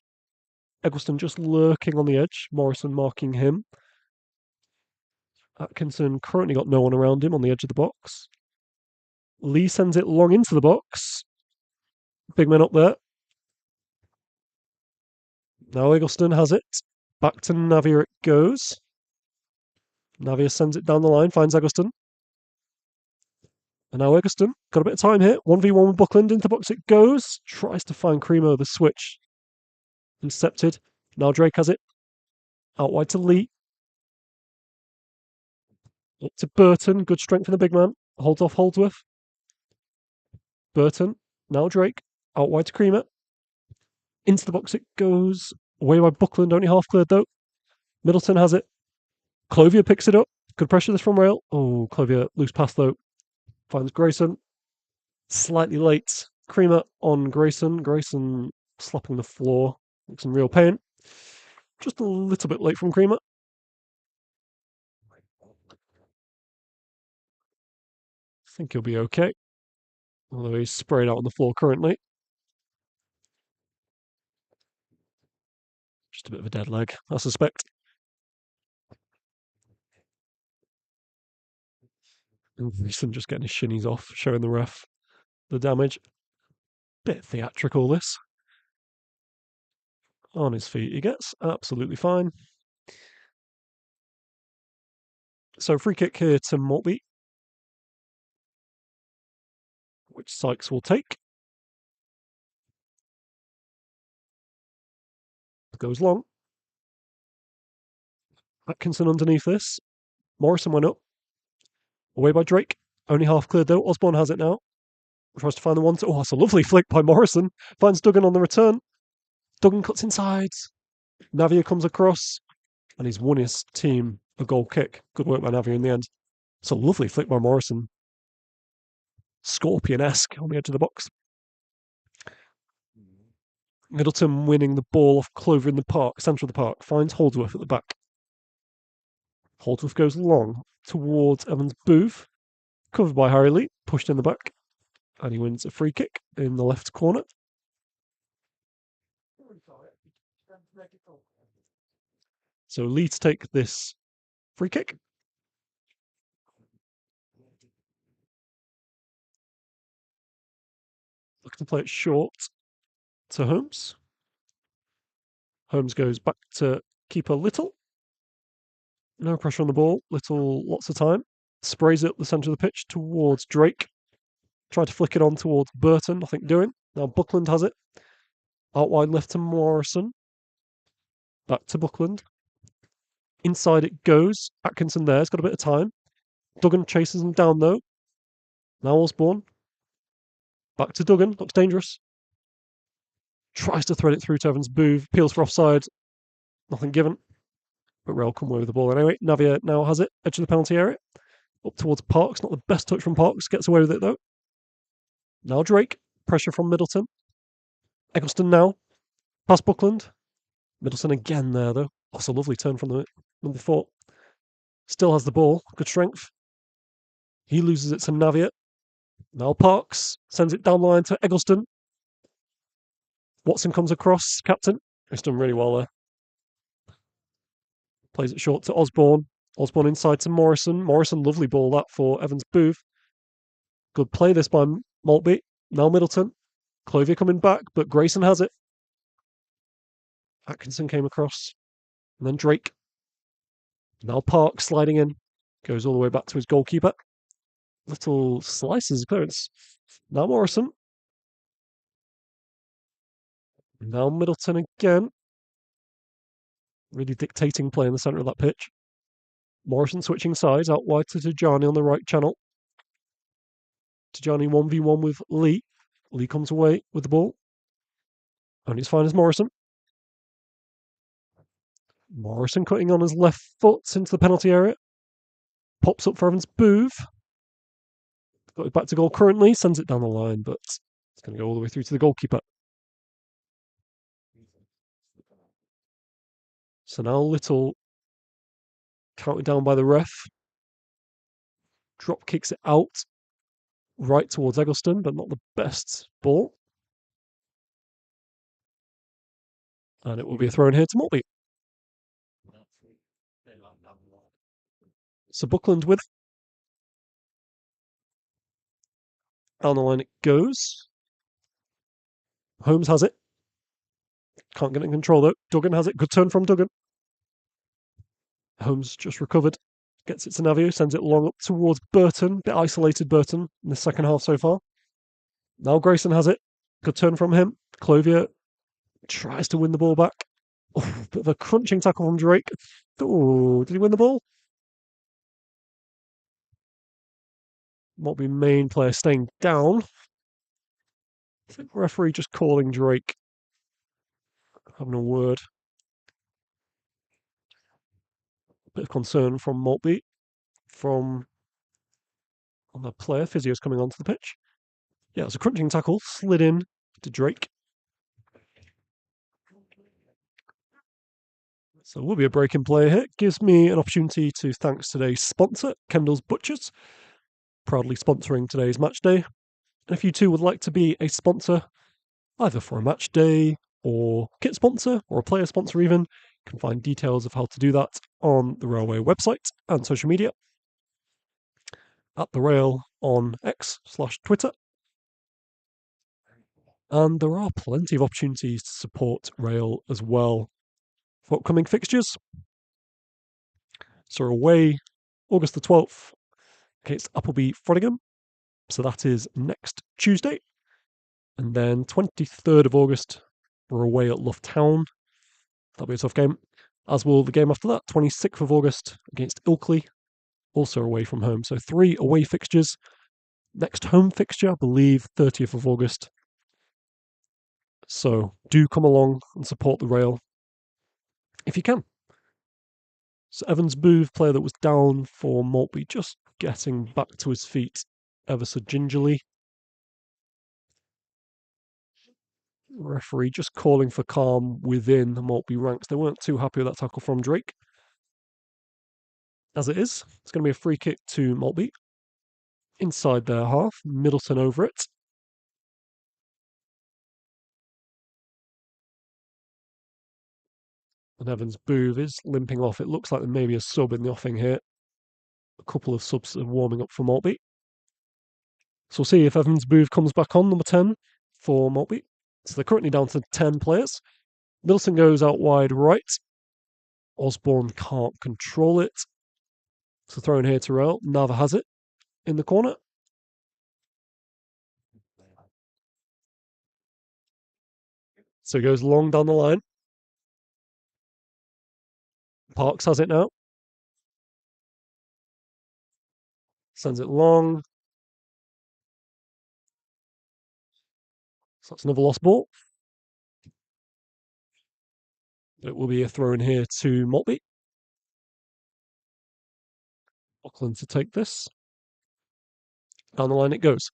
Eggleston just lurking on the edge. Morrison marking him. Atkinson currently got no one around him on the edge of the box. Lee sends it long into the box. Big man up there. Now Eggleston has it. Back to Navia it goes. Navia sends it down the line, finds Eggleston. And now Eggleston, got a bit of time here. 1v1 with Buckland, into the box it goes. Tries to find Cremo, the switch. Intercepted. Now Drake has it. Out wide to Lee. Up to Burton. Good strength for the big man. Holds off Holdsworth. Burton. Now Drake. Out wide to Creamer. Into the box it goes. Away by Buckland. Only half cleared though. Middleton has it. Clothier picks it up. Good pressure this from rail. Oh, Clothier loose pass though. Finds Grayson. Slightly late. Creamer on Grayson. Grayson slapping the floor. Looks in real pain. Just a little bit late from Creamer. I think he'll be okay. Although he's sprayed out on the floor currently. Just a bit of a dead leg, I suspect. And Grayson just getting his shinies off, showing the ref the damage. Bit theatrical, this. On his feet he gets. Absolutely fine. So free kick here to Maltby, which Sykes will take. Goes long. Atkinson underneath this. Morrison went up. Away by Drake. Only half cleared though. Osborne has it now. Tries to find the one. Oh, that's a lovely flick by Morrison. Finds Duggan on the return. Duggan cuts inside. Navia comes across. And he's won his team a goal kick. Good work by Navia in the end. It's a lovely flick by Morrison. Scorpion-esque on the edge of the box. Middleton winning the ball off Clover in the park, centre of the park. Finds Holdsworth at the back. Holdsworth goes long towards Evans Booth. Covered by Harry Lee. Pushed in the back. And he wins a free kick in the left corner. So Lee to take this free kick. Looking to play it short to Holmes. Holmes goes back to keeper Little. No pressure on the ball. Little lots of time. Sprays it up the centre of the pitch towards Drake. Tried to flick it on towards Burton. Nothing doing. Now Buckland has it. Out wide left to Morrison. Back to Buckland. Inside it goes. Atkinson there's got a bit of time. Duggan chases him down though. Now Osborne. Back to Duggan. Looks dangerous. Tries to thread it through to Evans Booth. Peels for offside. Nothing given. But Rail come away with the ball anyway. Navia now has it. Edge of the penalty area. Up towards Parks. Not the best touch from Parks. Gets away with it though. Now Drake. Pressure from Middleton. Eggleston now. Past Buckland. Middleton again there though. That's a lovely turn from the number 4. Still has the ball. Good strength. He loses it to Navia. Now Parks sends it down the line to Eggleston. Watson comes across. Captain. He's done really well there. Plays it short to Osborne. Osborne inside to Morrison. Morrison, lovely ball that for Evans Booth. Good play this by Maltby. Now Middleton. Clothier coming back, but Grayson has it. Atkinson came across. And then Drake. Now Park sliding in. Goes all the way back to his goalkeeper. Little slices of clearance. Now Morrison. Now Middleton again. Really dictating play in the centre of that pitch. Morrison switching sides out wide to Tajani on the right channel. Tajani 1v1 with Lee. Lee comes away with the ball. Only as fine as Morrison. Morrison cutting on his left foot into the penalty area. Pops up for Evans Booth. Got it back to goal currently. Sends it down the line, but it's going to go all the way through to the goalkeeper. So now Little counted down by the ref. Drop kicks it out right towards Eggleston, but not the best ball. And it will be a throw in here to Maltby. So Buckland with it. Down the line it goes. Holmes has it. Can't get it in control though. Duggan has it. Good turn from Duggan. Holmes just recovered. Gets it to Navio. Sends it long up towards Burton. Bit isolated Burton in the second half so far. Now Grayson has it. Good turn from him. Clothier tries to win the ball back. Oh, bit of a crunching tackle from Drake. Oh, did he win the ball? Maltby Main player staying down. I think referee just calling Drake, having a word. Bit of concern from Maltby, from on the player. Physio's coming onto the pitch. Yeah, it's a crunching tackle, slid in to Drake. So we'll be a break in play here. Gives me an opportunity to thank today's sponsor, Kendall's Butchers, proudly sponsoring today's match day. And if you too would like to be a sponsor, either for a match day or kit sponsor or a player sponsor even, you can find details of how to do that on the Railway website and social media, at the Rail on X/Twitter. And there are plenty of opportunities to support Rail as well for upcoming fixtures. So away August the 12th against Appleby Frodingham. So that is next Tuesday. And then 23rd of August, we're away at Luff Town. That'll be a tough game. As will the game after that, 26th of August against Ilkley, also away from home. So 3 away fixtures. Next home fixture, I believe, 30th of August. So do come along and support the Rail if you can. So Evans Booth, player that was down for Maltby, just getting back to his feet ever so gingerly. Referee just calling for calm within the Maltby ranks. They weren't too happy with that tackle from Drake. As it is, it's going to be a free kick to Maltby. Inside their half, Middleton over it. And Evans Booth is limping off. It looks like there may be a sub in the offing here. A couple of subs are warming up for Maltby. So we'll see if Evans Booth comes back on, number 10 for Maltby. So they're currently down to 10 players. Middleton goes out wide right. Osborne can't control it. So thrown here to Rail. Nava has it in the corner. So he goes long down the line. Parks has it now. Sends it long. So that's another lost ball. It will be a throw in here to Maltby. Auckland to take this. Down the line it goes.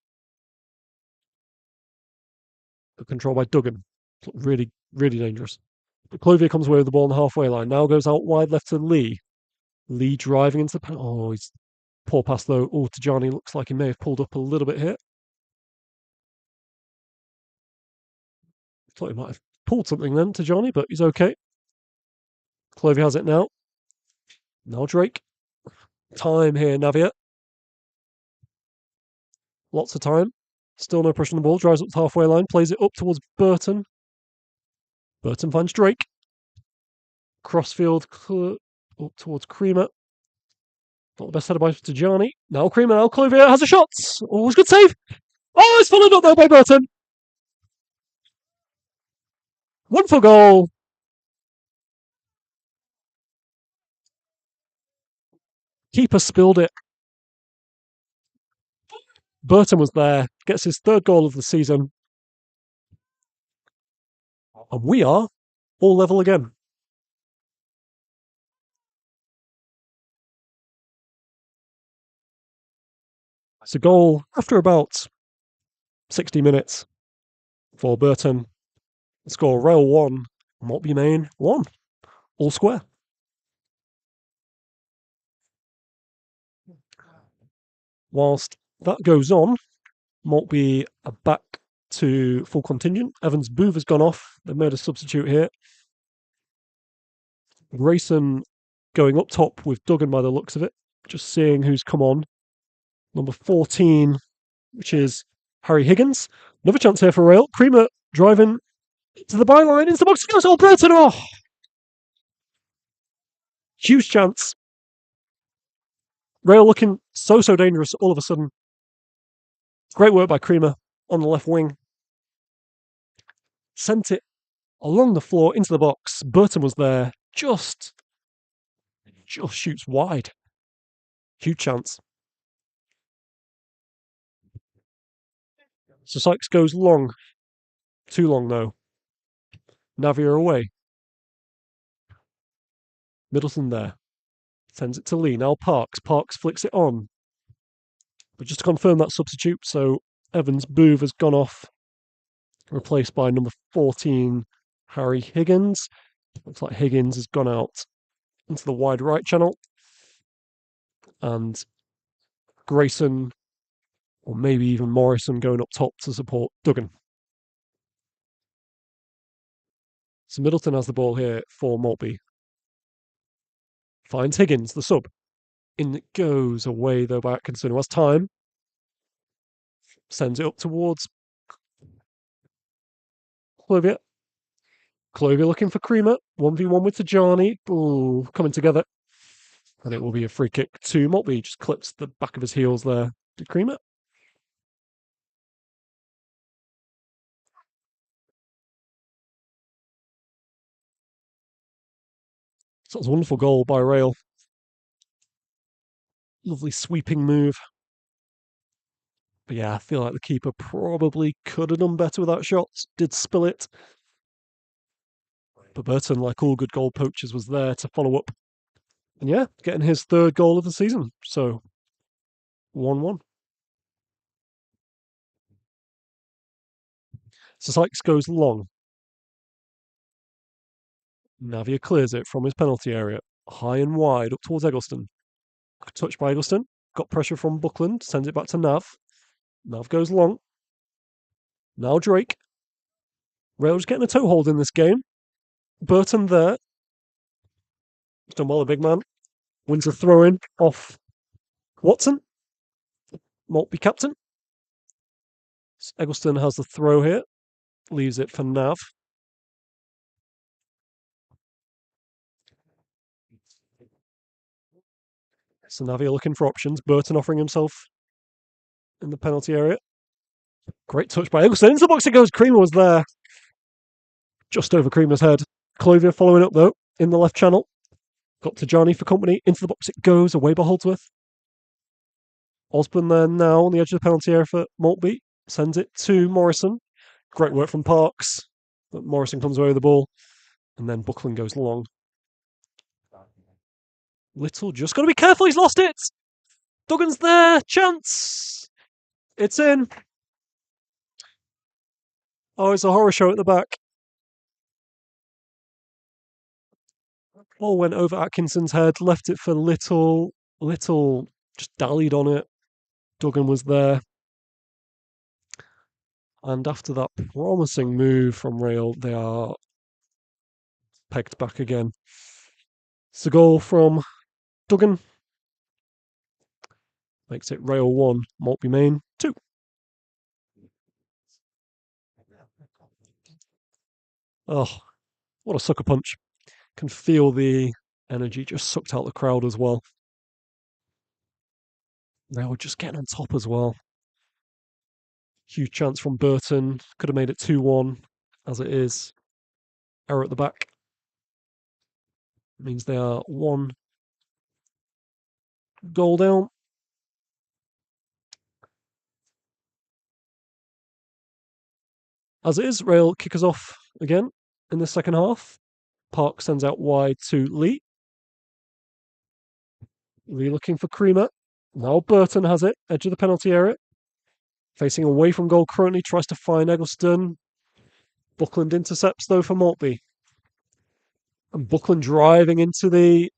Good control by Duggan. Really, really dangerous. But Clovier comes away with the ball on the halfway line. Now goes out wide left to Lee. Lee driving into the... Oh, he's poor pass though. Oh, Tajani looks like he may have pulled up a little bit here. Thought he might have pulled something then, Tajani, but he's okay. Clovier has it now. Now Drake. Time here, Navia. Lots of time. Still no pressure on the ball. Drives up the halfway line. Plays it up towards Burton. Burton finds Drake. Crossfield up towards Creamer. Not the best header by Tajani. Now Creamer. Now Clovier has a shot. Oh, it's a good save. Oh, it's followed up though by Burton. One for goal. Keeper spilled it. Burton was there. Gets his 3rd goal of the season. And we are all level again. It's a goal after about 60 minutes for Burton. Score Rail 1, Maltby Main 1. All square. Whilst that goes on, Maltby are back to full contingent. Evans Booth has gone off. They've made a substitute here. Grayson going up top with Duggan by the looks of it. Just seeing who's come on. Number 14, which is Harry Higgins. Another chance here for Rail. Creamer driving to the byline. Into the box. Oh, Burton. Oh! Huge chance. Rail looking so dangerous all of a sudden. Great work by Creamer on the left wing. Sent it along the floor into the box. Burton was there. Just shoots wide. Huge chance. So Sykes goes long. Too long, though. Navia away. Middleton there. Sends it to Lee. Now Parks. Parks flicks it on. But just to confirm that substitute, so Evans Booth has gone off, replaced by number 14, Harry Higgins. Looks like Higgins has gone out into the wide right channel. And Grayson, or maybe even Morrison, going up top to support Duggan. So Middleton has the ball here for Maltby. Finds Higgins, the sub. In it goes away, though, by Atkinson, who has time. Sends it up towards Clovia. Clovia looking for Creamer. 1v1 with Tajani. Ooh, coming together. And it will be a free kick to Maltby. Just clips the back of his heels there to Creamer. So that was a wonderful goal by Rail. Lovely sweeping move. But yeah, I feel like the keeper probably could have done better with that shot. Did spill it. But Burton, like all good goal poachers, was there to follow up. And yeah, getting his third goal of the season. So 1-1. So Sykes goes long. Navia clears it from his penalty area. High and wide up towards Eggleston. Touched by Eggleston. Got pressure from Buckland. Sends it back to Nav. Nav goes long. Now Drake. Rail's getting a toe hold in this game. Burton there. He's done well, a big man. Wins a throw in off Watson. Maltby captain. Eggleston has the throw here. Leaves it for Nav. So Navia looking for options. Burton offering himself in the penalty area. Great touch by Eggleston. Into the box it goes. Creamer was there. Just over Creamer's head. Clovia following up, though, in the left channel. Got Tajani for company. Into the box it goes. Away by Holdsworth. Osborne there now on the edge of the penalty area for Maltby. Sends it to Morrison. Great work from Parks. But Morrison comes away with the ball. And then Buckland goes long. Little just got to be careful. He's lost it. Duggan's there. Chance. It's in. Oh, it's a horror show at the back. Ball went over Atkinson's head. Left it for Little. Little just dallied on it. Duggan was there. And after that promising move from Rail, they are pegged back again. It's a goal from Duggan. Makes it Rail 1, Maltby Main 2. Oh, what a sucker punch. Can feel the energy just sucked out the crowd as well. Rail were just getting on top as well. Huge chance from Burton. Could have made it 2-1 as it is. Error at the back. Means they are 1 goal down. As it is, Rail kick us off again in the second half. Park sends out wide to Lee. Lee looking for Creamer. Now Burton has it, edge of the penalty area. Facing away from goal currently, tries to find Eggleston. Buckland intercepts though for Maltby. And Buckland driving into the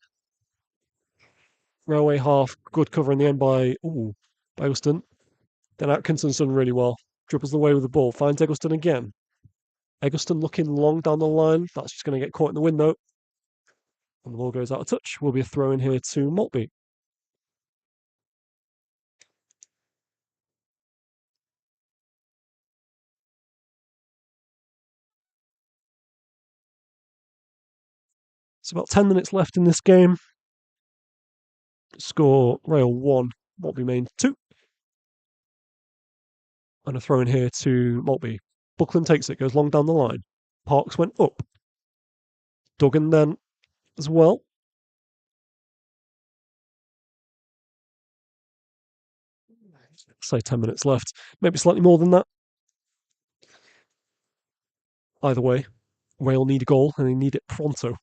Railway half. Good cover in the end by Eggleston. Then Atkinson's done really well. Dribbles the way with the ball. Finds Eggleston again. Eggleston looking long down the line. That's just going to get caught in the wind though. And the ball goes out of touch. Will be a throw in here to Maltby. It's about 10 minutes left in this game. Score Rail 1, Maltby Main 2. And a throw in here to Maltby. Buckland takes it, goes long down the line. Parks went up. Duggan then as well. Say 10 minutes left. Maybe slightly more than that. Either way, Rail need a goal and they need it pronto.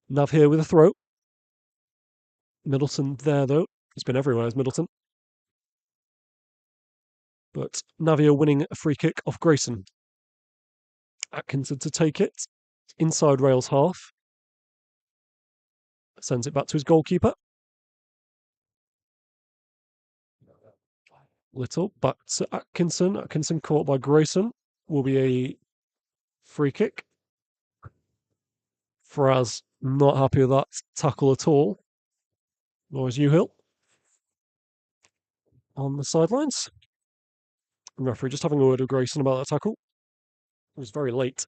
Nav here with a throw. Middleton there though. It's been everywhere, is Middleton. But Navia winning a free kick off Grayson. Atkinson to take it. Inside Rail's half. Sends it back to his goalkeeper. Little back to Atkinson. Atkinson caught by Grayson. Will be a free kick. Fraz not happy with that tackle at all. Nor is Uhill. On the sidelines. The referee just having a word with Grayson about that tackle. It was very late.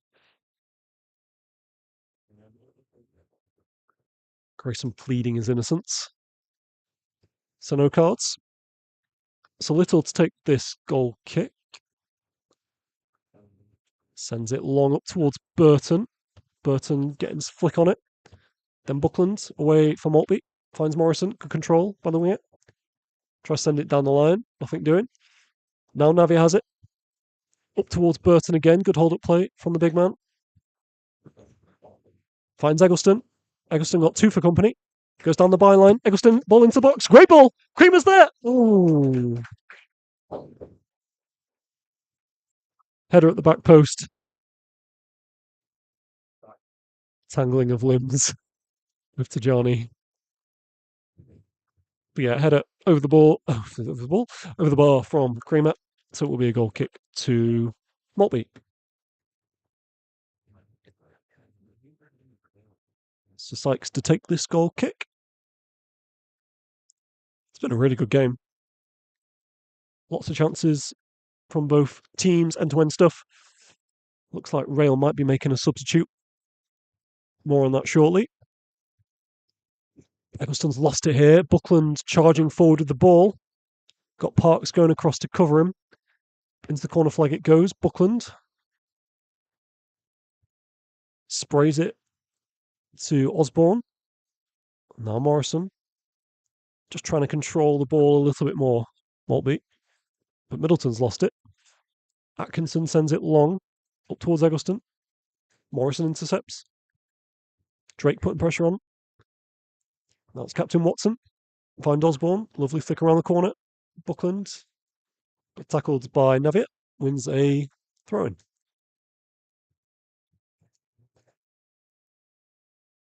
Grayson pleading his innocence. So no cards. So Little to take this goal kick. Sends it long up towards Burton. Burton getting his flick on it. Then Buckland away from Maltby. Finds Morrison. Good control by the winger. Tries to send it down the line. Nothing doing. Now Navia has it. Up towards Burton again. Good hold-up play from the big man. Finds Eggleston. Eggleston got two for company. Goes down the byline. Eggleston, ball into the box. Great ball. Creamer's there. Ooh. Header at the back post. Tangling of limbs with Tajani. But yeah, header over the bar from Creamer. So it will be a goal kick to Maltby. So Sykes to take this goal kick. It's been a really good game. Lots of chances from both teams, end-to-end stuff. Looks like Rail might be making a substitute. More on that shortly. Eggleston's lost it here. Buckland charging forward with the ball. Got Parks going across to cover him. Into the corner flag it goes. Buckland sprays it to Osborne. Now Morrison. Just trying to control the ball a little bit more. Maltby. But Middleton's lost it. Atkinson sends it long. Up towards Eggleston. Morrison intercepts. Drake putting pressure on. Now it's Captain Watson. Find Osborne. Lovely flick around the corner. Buckland. Tackled by Navia. Wins a throw-in.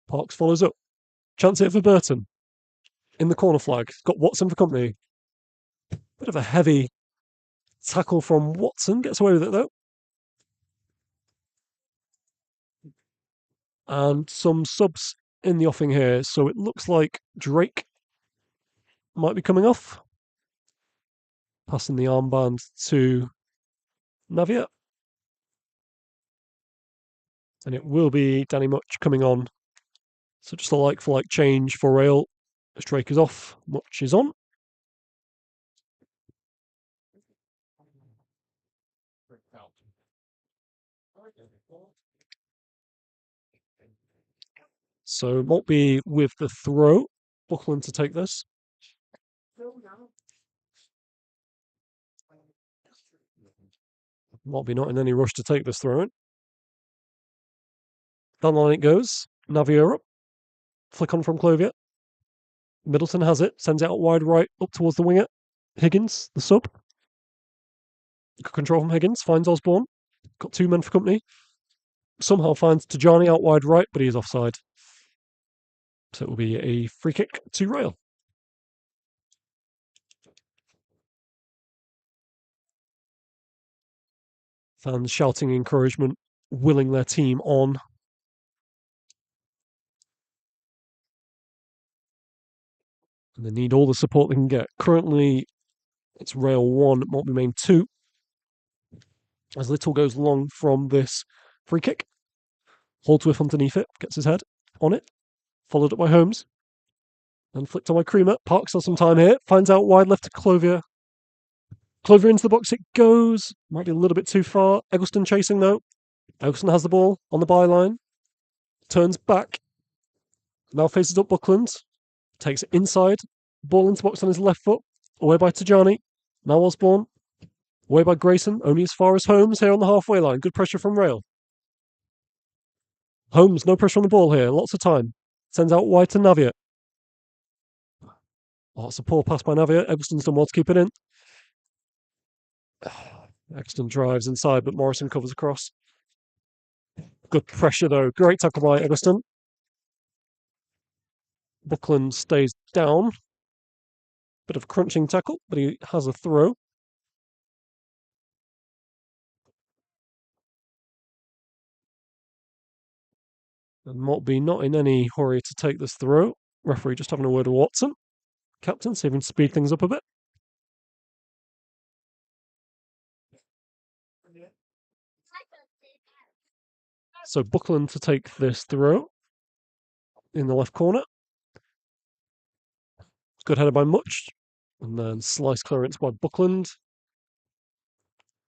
Parks follows up. Chance it for Burton. In the corner flag. Got Watson for company. Bit of a heavy tackle from Watson. Gets away with it though. And some subs in the offing here. So it looks like Drake might be coming off. Passing the armband to Navia. And it will be Danny Much coming on. So just a like-for-like change for Rail. As Drake is off, Much is on. So Maltby with the throw. Buckland to take this. Maltby not in any rush to take this throw in. Down the line it goes. Navia up. Flick on from Clovier. Middleton has it. Sends it out wide right up towards the winger. Higgins, the sub. Good control from Higgins. Finds Osborne. Got two men for company. Somehow finds Tajani out wide right, but he is offside. So it will be a free kick to Rail. Fans shouting encouragement, willing their team on. And they need all the support they can get. Currently, it's Rail 1, Maltby Main 2. As Little goes long from this free kick. Holdsworth underneath it, gets his head on it. Followed up by Holmes. And flicked on by Creamer. Parks has some time here. Finds out wide left to Clovier. Clovier into the box it goes. Might be a little bit too far. Eggleston chasing though. Eggleston has the ball on the byline. Turns back. Now faces up Buckland. Takes it inside. Ball into the box on his left foot. Away by Tajani. Now Osborne. Away by Grayson, only as far as Holmes here on the halfway line. Good pressure from Rail. Holmes, no pressure on the ball here. Lots of time. Sends out wide to Navia. Oh, it's a poor pass by Navia. Eggleston's done well to keep it in. Eggleston drives inside, but Morrison covers across. Good pressure, though. Great tackle by Eggleston. Buckland stays down. Bit of crunching tackle, but he has a throw. And Maltby not in any hurry to take this throw. Referee just having a word with Watson. Captain, see if he can speed things up a bit. So Buckland to take this throw in the left corner. Good header by Much. And then slice clearance by Buckland.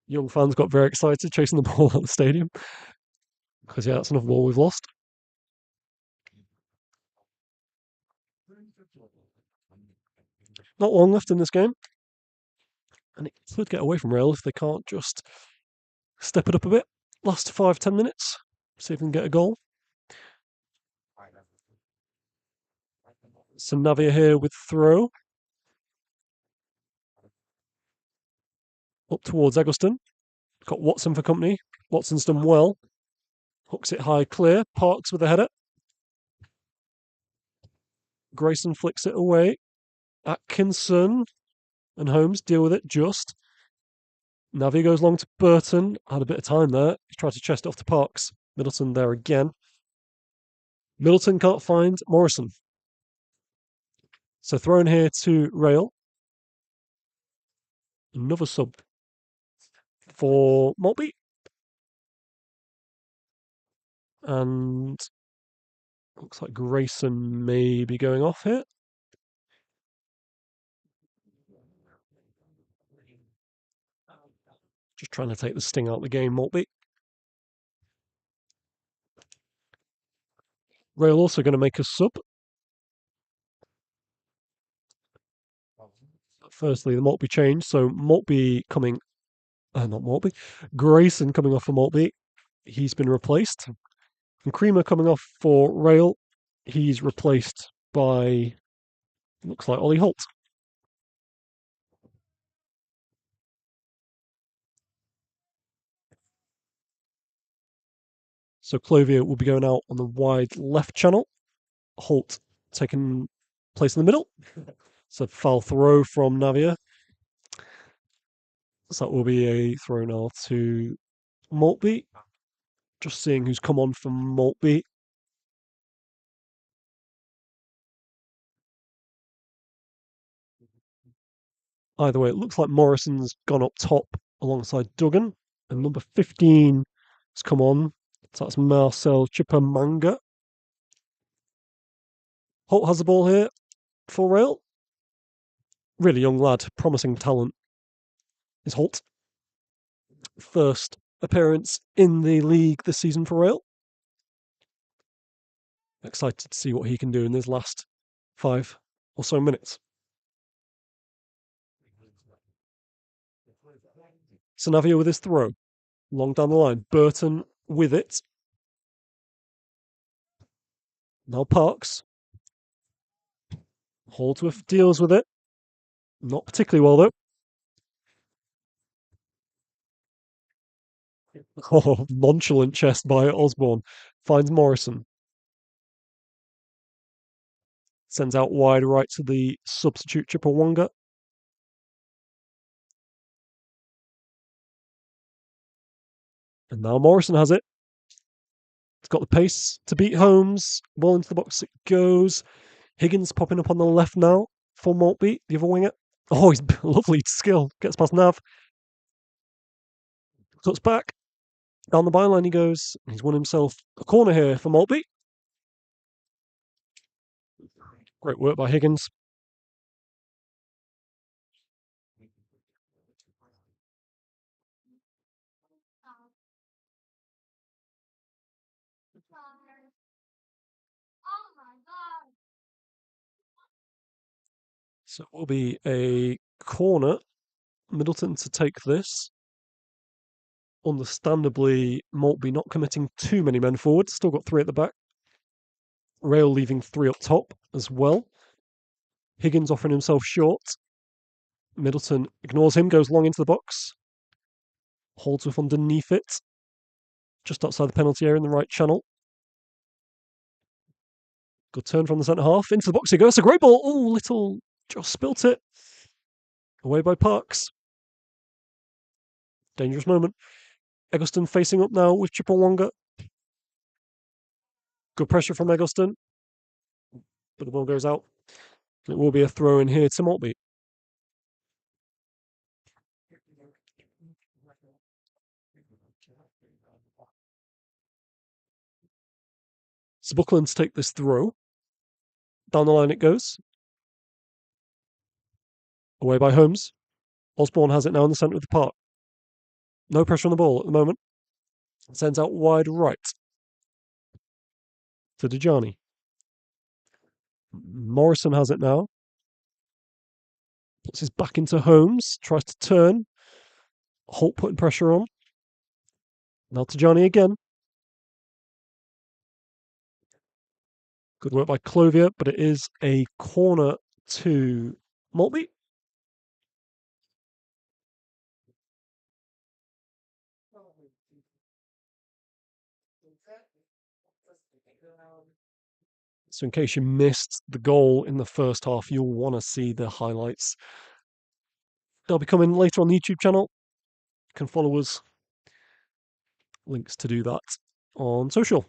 Young fans got very excited chasing the ball at the stadium. Because, yeah, that's another ball we've lost. Not long left in this game. And it could get away from Rail if they can't just step it up a bit. Last 5-10 minutes. See if we can get a goal. So Navia here with throw. Up towards Eggleston. Got Watson for company. Watson's done well. Hooks it high clear. Parks with a header. Grayson flicks it away. Atkinson and Holmes deal with it just. Navia goes long to Burton. Had a bit of time there. He's tried to chest it off to Parks. Middleton there again. Middleton can't find Morrison. So thrown here to Rail. Another sub for Maltby. And looks like Grayson may be going off here. Just trying to take the sting out of the game, Maltby. Rail also going to make a sub. Firstly, the Maltby change. So Maltby coming, not Maltby, Grayson coming off for Maltby. He's been replaced. And Creamer coming off for Rail. He's replaced by, looks like Ollie Holt. So Clovier will be going out on the wide left channel. Holt taking place in the middle. So foul throw from Navia. So that will be a throw now to Maltby. Just seeing who's come on for Maltby. Either way, it looks like Morrison's gone up top alongside Duggan. And number 15 has come on. So that's Marcel Chipamanga. Holt has the ball here for Rail. Really young lad, promising talent is Holt. First appearance in the league this season for Rail. Excited to see what he can do in his last 5 or so minutes. Sanavia with his throw. Long down the line. Burton with it. Now Parks. Holdsworth deals with it. Not particularly well, though. Oh, nonchalant chest by Osborne. Finds Morrison. Sends out wide right to the substitute Chipawanga. And now Morrison has it. It's got the pace to beat Holmes. Ball into the box it goes. Higgins popping up on the left now for Maltby, the other winger. Oh, he's lovely skill. Gets past Nav. Cuts back. Down the byline he goes. He's won himself a corner here for Maltby. Great work by Higgins. So it will be a corner Middleton to take this. Understandably, Maltby not committing too many men forward. Still got 3 at the back. Rail leaving 3 up top as well. Higgins offering himself short. Middleton ignores him, goes long into the box. Holdsworth underneath it. Just outside the penalty area in the right channel. Good turn from the centre half. Into the box he goes. It's a great ball. Oh, Little just spilt it. Away by Parks. Dangerous moment. Eggleston facing up now with Chipawanga. Good pressure from Eggleston. But the ball goes out. It will be a throw in here to Maltby. So Buckland to take this throw. Down the line it goes. Away by Holmes. Osborne has it now in the centre of the park. No pressure on the ball at the moment. Sends out wide right to Dejani. Morrison has it now. Puts his back into Holmes. Tries to turn. Holt putting pressure on. Now to Johnny again. Good work by Clothier, but it is a corner to Maltby. So in case you missed the goal in the first half, you'll want to see the highlights. They'll be coming later on the YouTube channel. You can follow us. Links to do that on social.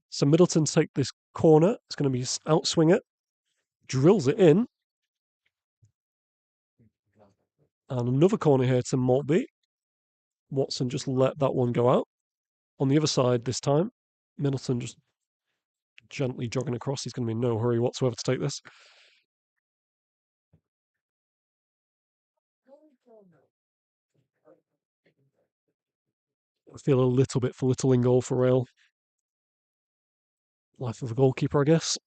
So Middleton take this corner. It's going to be outswing it. Drills it in. And another corner here to Maltby. Watson just let that one go out. On the other side this time, Middleton just gently jogging across. He's going to be in no hurry whatsoever to take this. I feel a little bit for Little in goal for Rail. Life of a goalkeeper, I guess.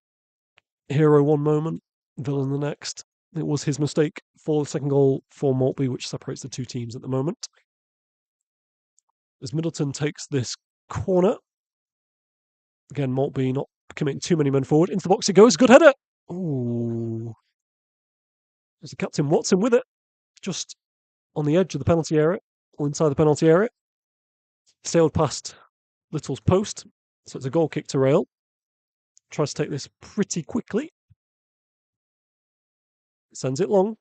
Hero one moment, villain the next. It was his mistake for the second goal for Maltby, which separates the two teams at the moment. As Middleton takes this corner. Again, Maltby not committing too many men forward. Into the box it goes. Good header. Ooh. There's the captain Watson with it. Just on the edge of the penalty area, or inside the penalty area. Sailed past Little's post. So it's a goal kick to Rail. Tries to take this pretty quickly. Sends it long.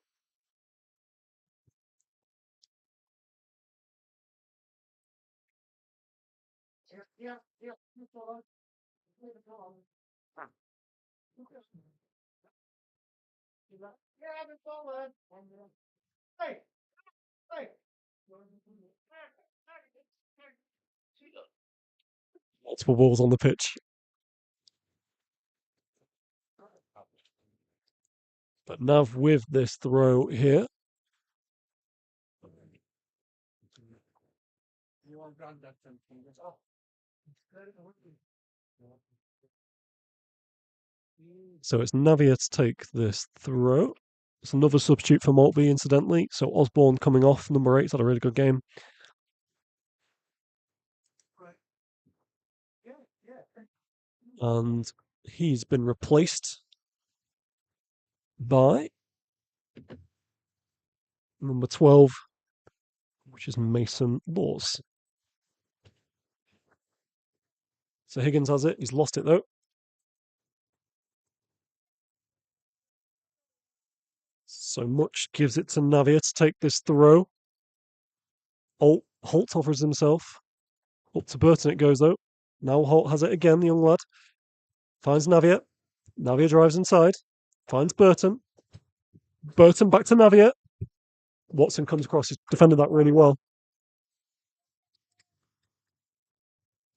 Multiple balls on the pitch. But Nav with this throw here. So it's Navia to take this throw. It's another substitute for Maltby, incidentally. So Osborne coming off, number 8's had a really good game. And he's been replaced by number 12, which is Mason Laws. So Higgins has it. He's lost it, though. So Much gives it to Navia to take this throw. Oh, Holt offers himself. Up to Burton it goes, though. Now Holt has it again, the young lad. Finds Navia. Navia drives inside. Finds Burton. Burton back to Navia. Watson comes across. He's defended that really well.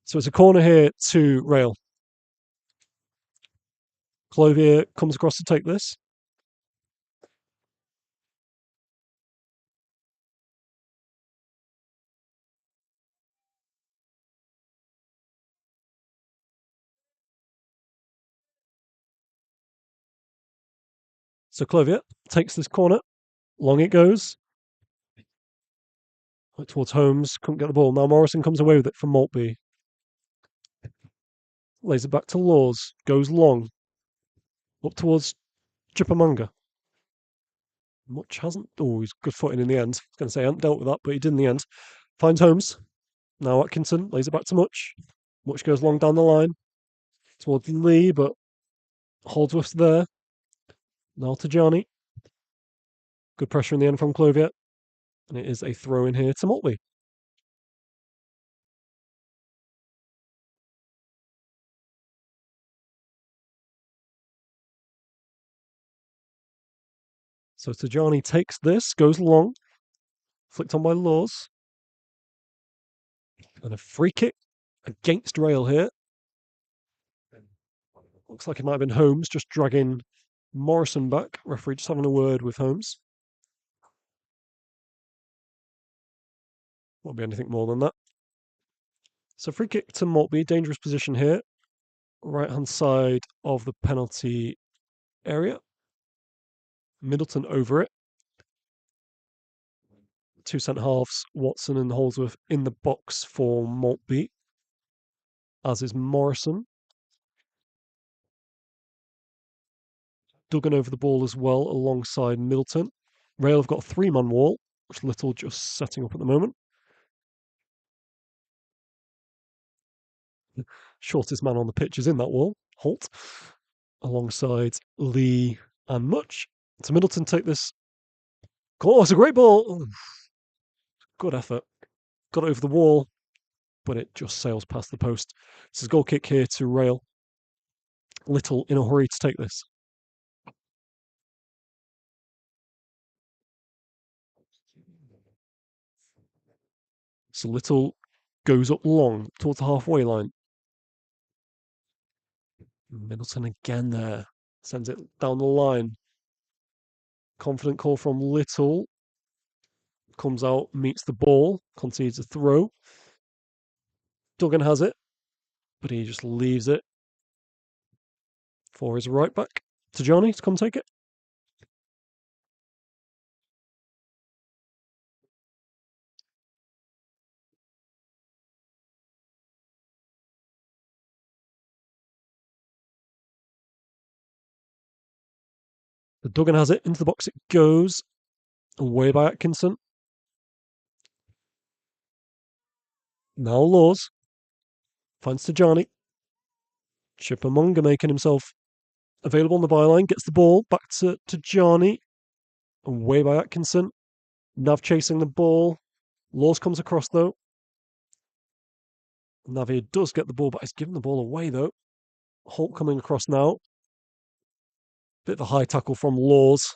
So it's a corner here to Rail. Clothier comes across to take this. So Clovier takes this corner, long it goes, towards Holmes, couldn't get the ball. Now Morrison comes away with it from Maltby. Lays it back to Laws, goes long, up towards Chipamanga. Much hasn't. Oh, he's good footing in the end. I was going to say, I hadn't dealt with that, but he did in the end. Finds Holmes. Now Atkinson lays it back to Much. Much goes long down the line towards Lee, but Holdsworth's there. Now to Johnny. Good pressure in the end from Clovier. And it is a throw in here to Maltby. So Tajani takes this, goes long, flicked on by Laws. And a free kick against rail here. Looks like it might have been Holmes just dragging Morrison back. Referee just having a word with Holmes. Won't be anything more than that. So free kick to Maltby, dangerous position here. Right hand side of the penalty area. Middleton over it. Two centre halves, Watson and Holdsworth in the box for Maltby, as is Morrison. Duggan over the ball as well, alongside Middleton. Rail have got a three-man wall, which Little just setting up at the moment. Shortest man on the pitch is in that wall, Holt, alongside Lee and Much. So Middleton take this. Oh, it's a great ball. Good effort. Got it over the wall, but it just sails past the post. This is a goal kick here to Rail. Little in a hurry to take this. So Little goes up long towards the halfway line. Middleton again there. Sends it down the line. Confident call from Little. Comes out, meets the ball, concedes a throw. Duggan has it, but he just leaves it for his right back to Johnny to come take it. The Duggan has it, into the box it goes, away by Atkinson. Now Laws finds to Johnny. Chipamanga making himself available on the byline, gets the ball back to Johnny, away by Atkinson. Nav chasing the ball. Laws comes across though. Navi does get the ball, but he's given the ball away though. Holt coming across now. Bit of a high tackle from Laws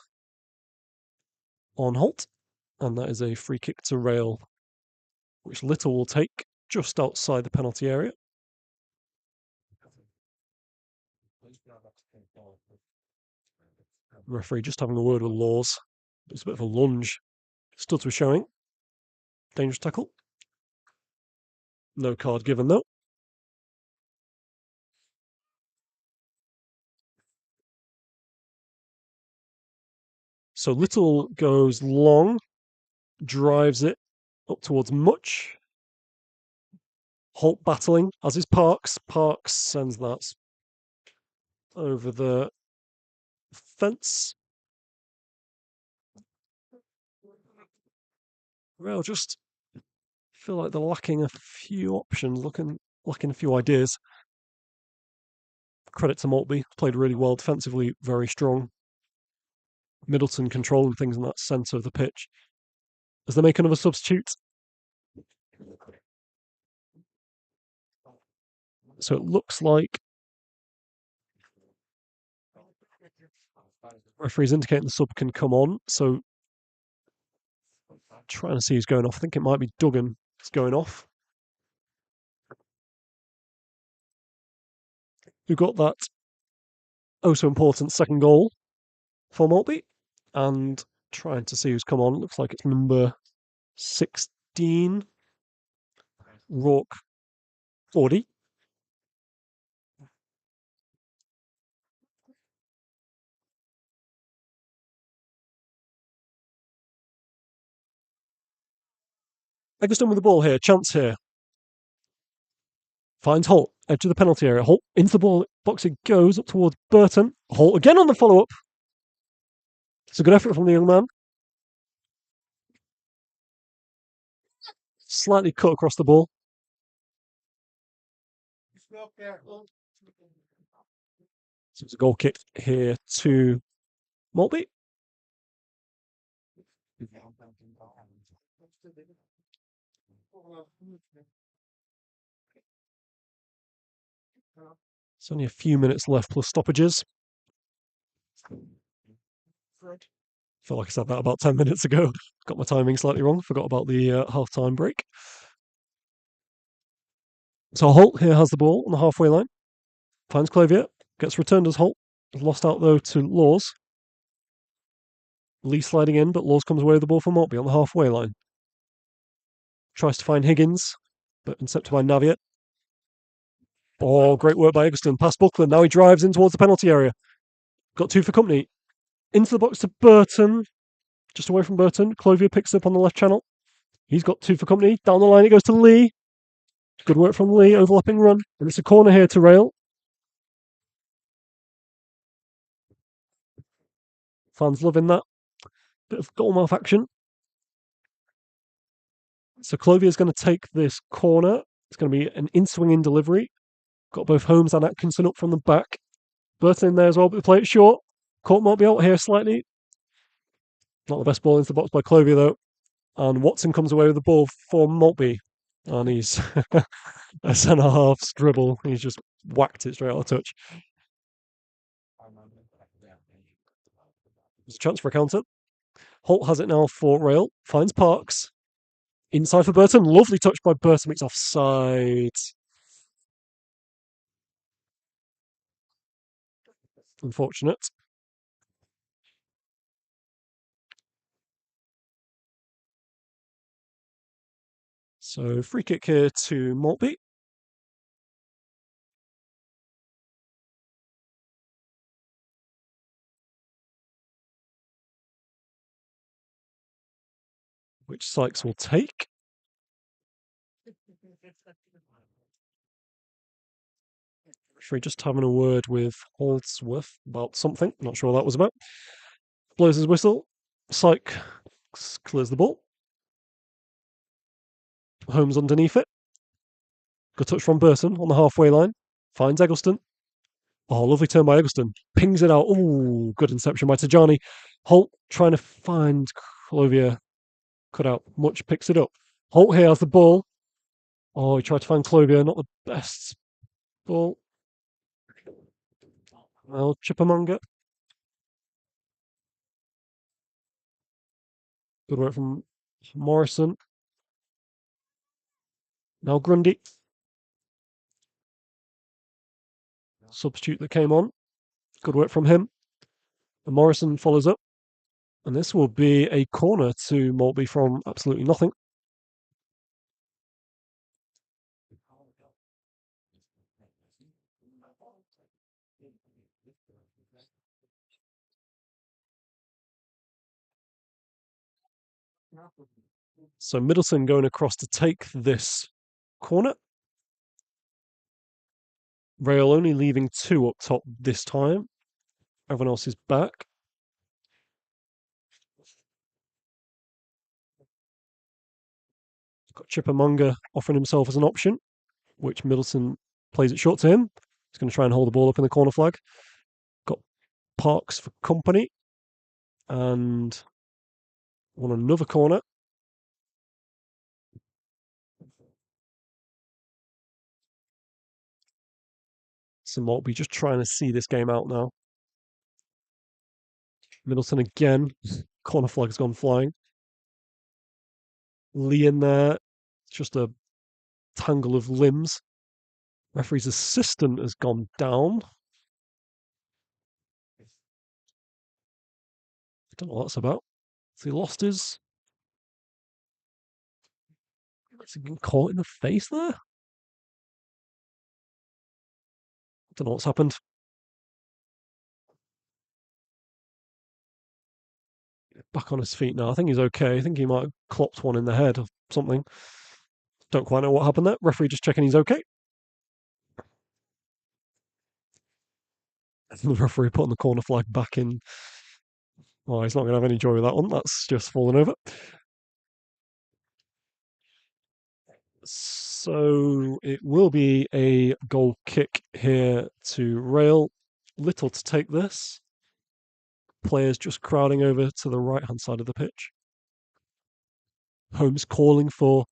on Holt. And that is a free kick to Rail, which Little will take just outside the penalty area. Referee just having a word with Laws. It's a bit of a lunge. Studs were showing. Dangerous tackle. No card given though. So Little goes long, drives it up towards Much. Holt battling, as is Parks. Parks sends that over the fence. Rail just feel like they're lacking a few options, lacking a few ideas. Credit to Maltby, played really well defensively, very strong. Middleton controlling things in that centre of the pitch. As they make another substitute. So it looks like referee's indicating the sub can come on. So trying to see who's going off. I think it might be Duggan is going off. Who got that oh so important second goal for Maltby. And trying to see who's come on. Looks like it's number 16, Rourke 40. Eggleston with the ball here. Chance here. Finds Holt. Edge of the penalty area. Holt into the ball. Box it goes up towards Burton. Holt again on the follow-up. It's a good effort from the young man. Slightly cut across the ball. So it's a goal kick here to Maltby. It's only a few minutes left plus stoppages. Felt like I said that about 10 minutes ago. Got my timing slightly wrong. Forgot about the half-time break. So Holt here has the ball on the halfway line. Finds Clavier. Gets returned as Holt. Lost out though to Laws. Lee sliding in, but Laws comes away with the ball from Maltby on the halfway line. Tries to find Higgins, but intercepted by Naviet. Oh, great work by Eggleston. Past Buckland. Now he drives in towards the penalty area. Got two for company. Into the box to Burton. Just away from Burton. Clovier picks up on the left channel. He's got two for company. Down the line it goes to Lee. Good work from Lee. Overlapping run. And it's a corner here to Rail. Fans loving that. Bit of goal mouth action. So Clovier's going to take this corner. It's going to be an in-swinging delivery. Got both Holmes and Atkinson up from the back. Burton in there as well, but they play it short. Caught Maltby out here slightly. Not the best ball into the box by Clovier though. And Watson comes away with the ball for Maltby. And he's a centre half's dribble. He's just whacked it straight out of touch. There's a chance for a counter. Holt has it now for Rail. Finds Parks. Inside for Burton. Lovely touch by Burton. It's offside. Unfortunate. So free kick here to Maltby. Which Sykes will take. Referee just having a word with Holdsworth about something. Not sure what that was about. Blows his whistle. Sykes clears the ball. Holmes underneath it. Good touch from Burton on the halfway line. Finds Eggleston. Oh, lovely turn by Eggleston. Pings it out. Oh, good interception by Tajani. Holt trying to find Clovier. Cut out. Much picks it up. Holt here has the ball. Oh, he tried to find Clovier. Not the best ball. Well, Chipamanga. Good work from Morrison. Now Grundy. Substitute that came on. Good work from him. And Morrison follows up. And this will be a corner to Maltby from absolutely nothing. So Middleton going across to take this corner. Rail only leaving two up top this time. Everyone else is back. Got Chipamanga offering himself as an option, which Middleton plays it short to him. He's going to try and hold the ball up in the corner flag. Got Parks for company. And on another corner. So Maltby just trying to see this game out now. Middleton again. Corner flag's gone flying. Lee in there. It's just a tangle of limbs. Referee's assistant has gone down. I don't know what that's about. So he lost his. Has he been caught in the face there? I don't know what's happened. back on his feet now. I think he's okay. I think he might have clopped one in the head or something. Don't quite know what happened there. Referee just checking he's okay. The referee putting the corner flag back in. Oh, he's not going to have any joy with that one. That's just fallen over. So it will be a goal kick here to Rail. Little to take this. Players just crowding over to the right hand side of the pitch. Holmes calling for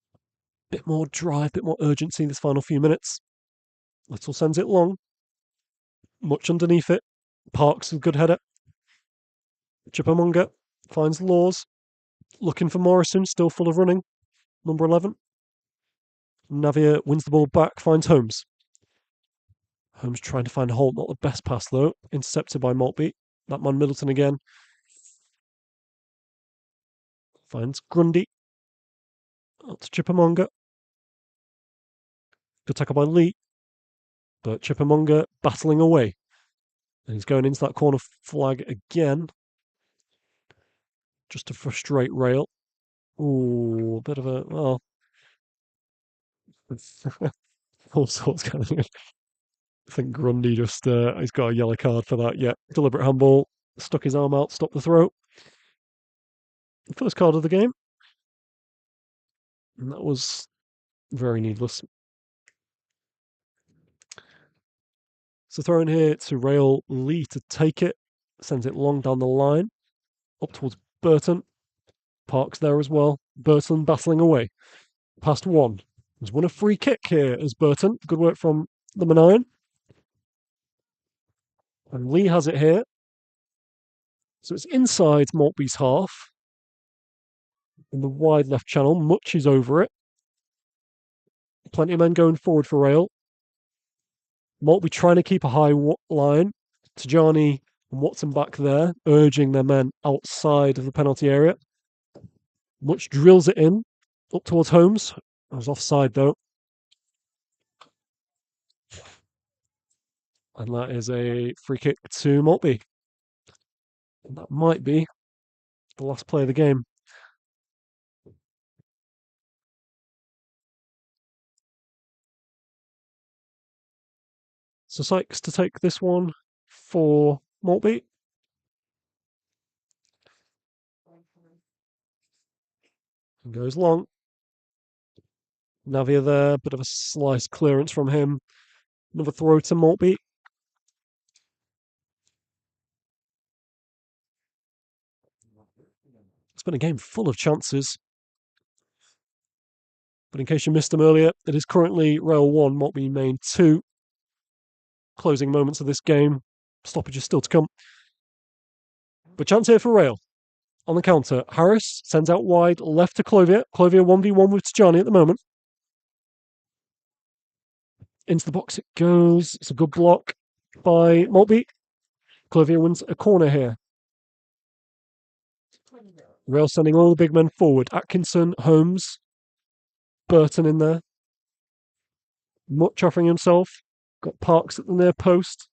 a bit more drive, a bit more urgency in this final few minutes. Little sends it long. Much underneath it. Parks a good header. Chipamanga finds Laws. Looking for Morrison, still full of running. Number 11. Navia wins the ball back, finds Holmes. Holmes trying to find Holt, not the best pass though. Intercepted by Maltby. That man Middleton again. Finds Grundy. Out to Chipamanga. Good tackle by Lee. But Chipamanga battling away. And he's going into that corner flag again. Just to frustrate Rail. Ooh, a bit of a, well, all sorts going on. I think Grundy just, he's got a yellow card for that. Yeah, deliberate handball. Stuck his arm out, stopped the throw. First card of the game. And that was very needless. So throwing here to Rail Lee to take it. Sends it long down the line. Up towards Burton. Parks there as well. Burton battling away. Past one. He's won a free kick here as Burton. Good work from the Manion. And Lee has it here. So it's inside Maltby's half. In the wide left channel. Much is over it. Plenty of men going forward for Rail. Maltby trying to keep a high line. Tajani and Watson back there, urging their men outside of the penalty area. Much drills it in, up towards Holmes. I was offside though. And that is a free kick to Maltby. And that might be the last play of the game. So Sykes to take this one for Maltby. And goes long. Navia there, bit of a slice clearance from him. Another throw to Maltby. It's been a game full of chances. But in case you missed them earlier, it is currently Rail 1, Maltby Main 2. Closing moments of this game. Stoppage is still to come. But chance here for Rail. On the counter, Harris sends out wide, left to Clovier. Clovier 1v1 with Tajani at the moment. Into the box it goes. It's a good block by Maltby. Clovier wins a corner here. Rail sending all the big men forward. Atkinson, Holmes, Burton in there. Much offering himself. Got Parks at the near post.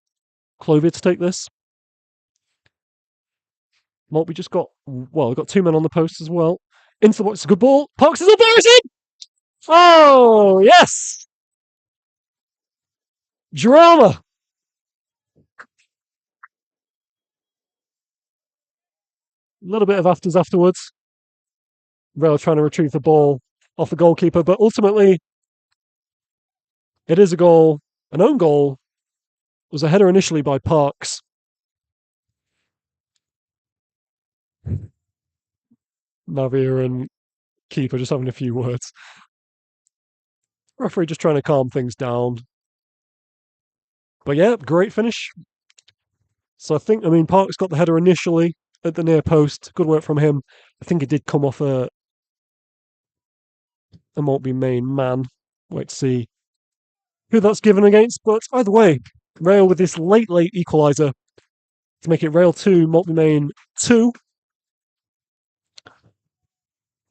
Clovier to take this. Maltby just got, well, got two men on the post as well. Into the box, it's a good ball. Parks is up there, is it? Oh, yes! Drama! A little bit of afters afterwards. Rail trying to retrieve the ball off the goalkeeper, but ultimately it is a goal, an own goal. It was a header initially by Parks. Navia and keeper just having a few words. Referee just trying to calm things down. But yeah, great finish. So I mean, Parks got the header initially at the near post. Good work from him. I think it did come off a Maltby Main man. Wait to see who that's given against. But either way, Rail with this late equaliser to make it Rail 2, Maltby Main 2.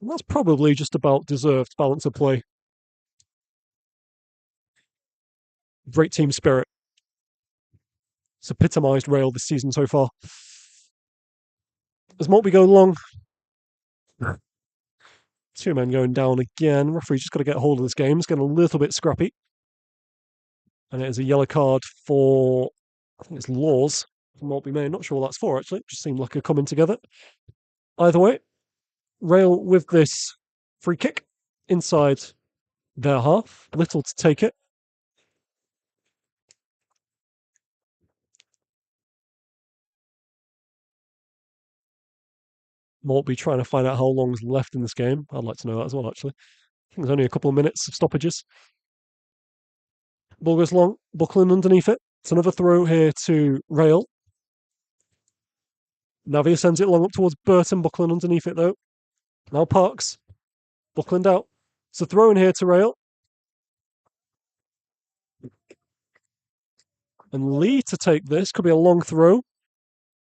And that's probably just about deserved balance of play. Great team spirit. It's epitomised Rail this season so far. As Maltby go long, two men going down again. Referee just got to get hold of this game. It's getting a little bit scrappy. And it is a yellow card for, I think it's Laws from Maltby Main. Not sure what that's for, actually. It just seemed like a coming together. Either way, Rail with this free kick inside their half. Little to take it. Maltby trying to find out how long's left in this game. I'd like to know that as well, actually. I think there's only a couple of minutes of stoppages. Ball goes long, Buckland underneath it. It's another throw here to Rail. Navia sends it long up towards Burton. Buckland underneath it, though. Now Parks. Buckland out. It's a throw in here to Rail. And Lee to take this. Could be a long throw.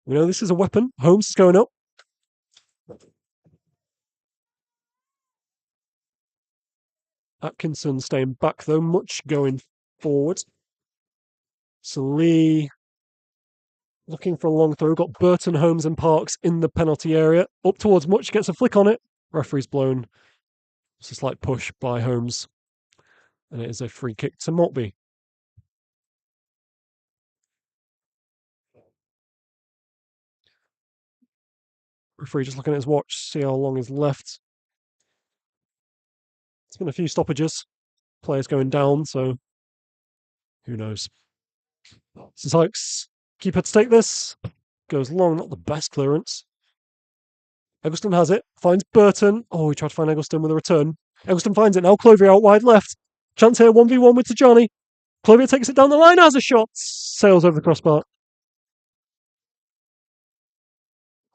We know this is a weapon. Holmes is going up. Atkinson staying back, though. Much going forward. So Lee looking for a long throw. Got Burton, Holmes, and Parks in the penalty area. Up towards Much. Gets a flick on it. Referee's blown. It's a slight push by Holmes. And it is a free kick to Maltby. Referee just looking at his watch, see how long is left. It's been a few stoppages. Players going down, so who knows. This is Hikes. Keeper to take this. Goes long, not the best clearance. Eggleston has it, finds Burton. Oh, he tried to find Eggleston with a return. Eggleston finds it now. Clovier out wide left. Chance here, 1v1 with Tajani. Clovier takes it down the line, has a shot. Sails over the crossbar.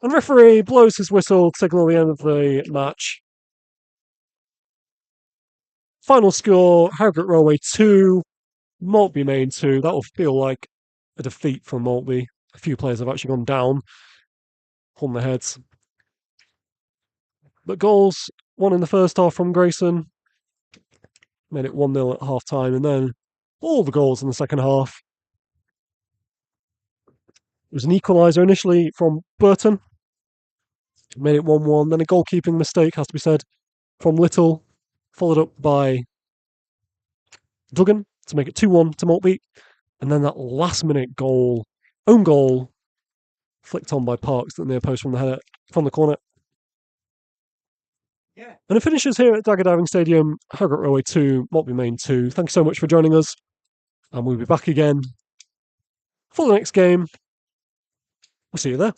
And referee blows his whistle to signal the end of the match. Final score, Harrogate Railway 2, Maltby Main 2. That will feel like a defeat for Maltby. A few players have actually gone down on their heads. But goals, one in the first half from Grayson, made it 1-0 at half time, and then all the goals in the second half. It was an equaliser initially from Burton, made it 1-1. Then a goalkeeping mistake, has to be said, from Little, followed up by Duggan to make it 2-1 to Maltby. And then that last minute goal, own goal, flicked on by Parks at the near post from the header, from the corner. Yeah. And it finishes here at Dagger Diving Stadium, Harrogate Railway 2, Maltby Main 2. Thank you so much for joining us. And we'll be back again for the next game. We'll see you there.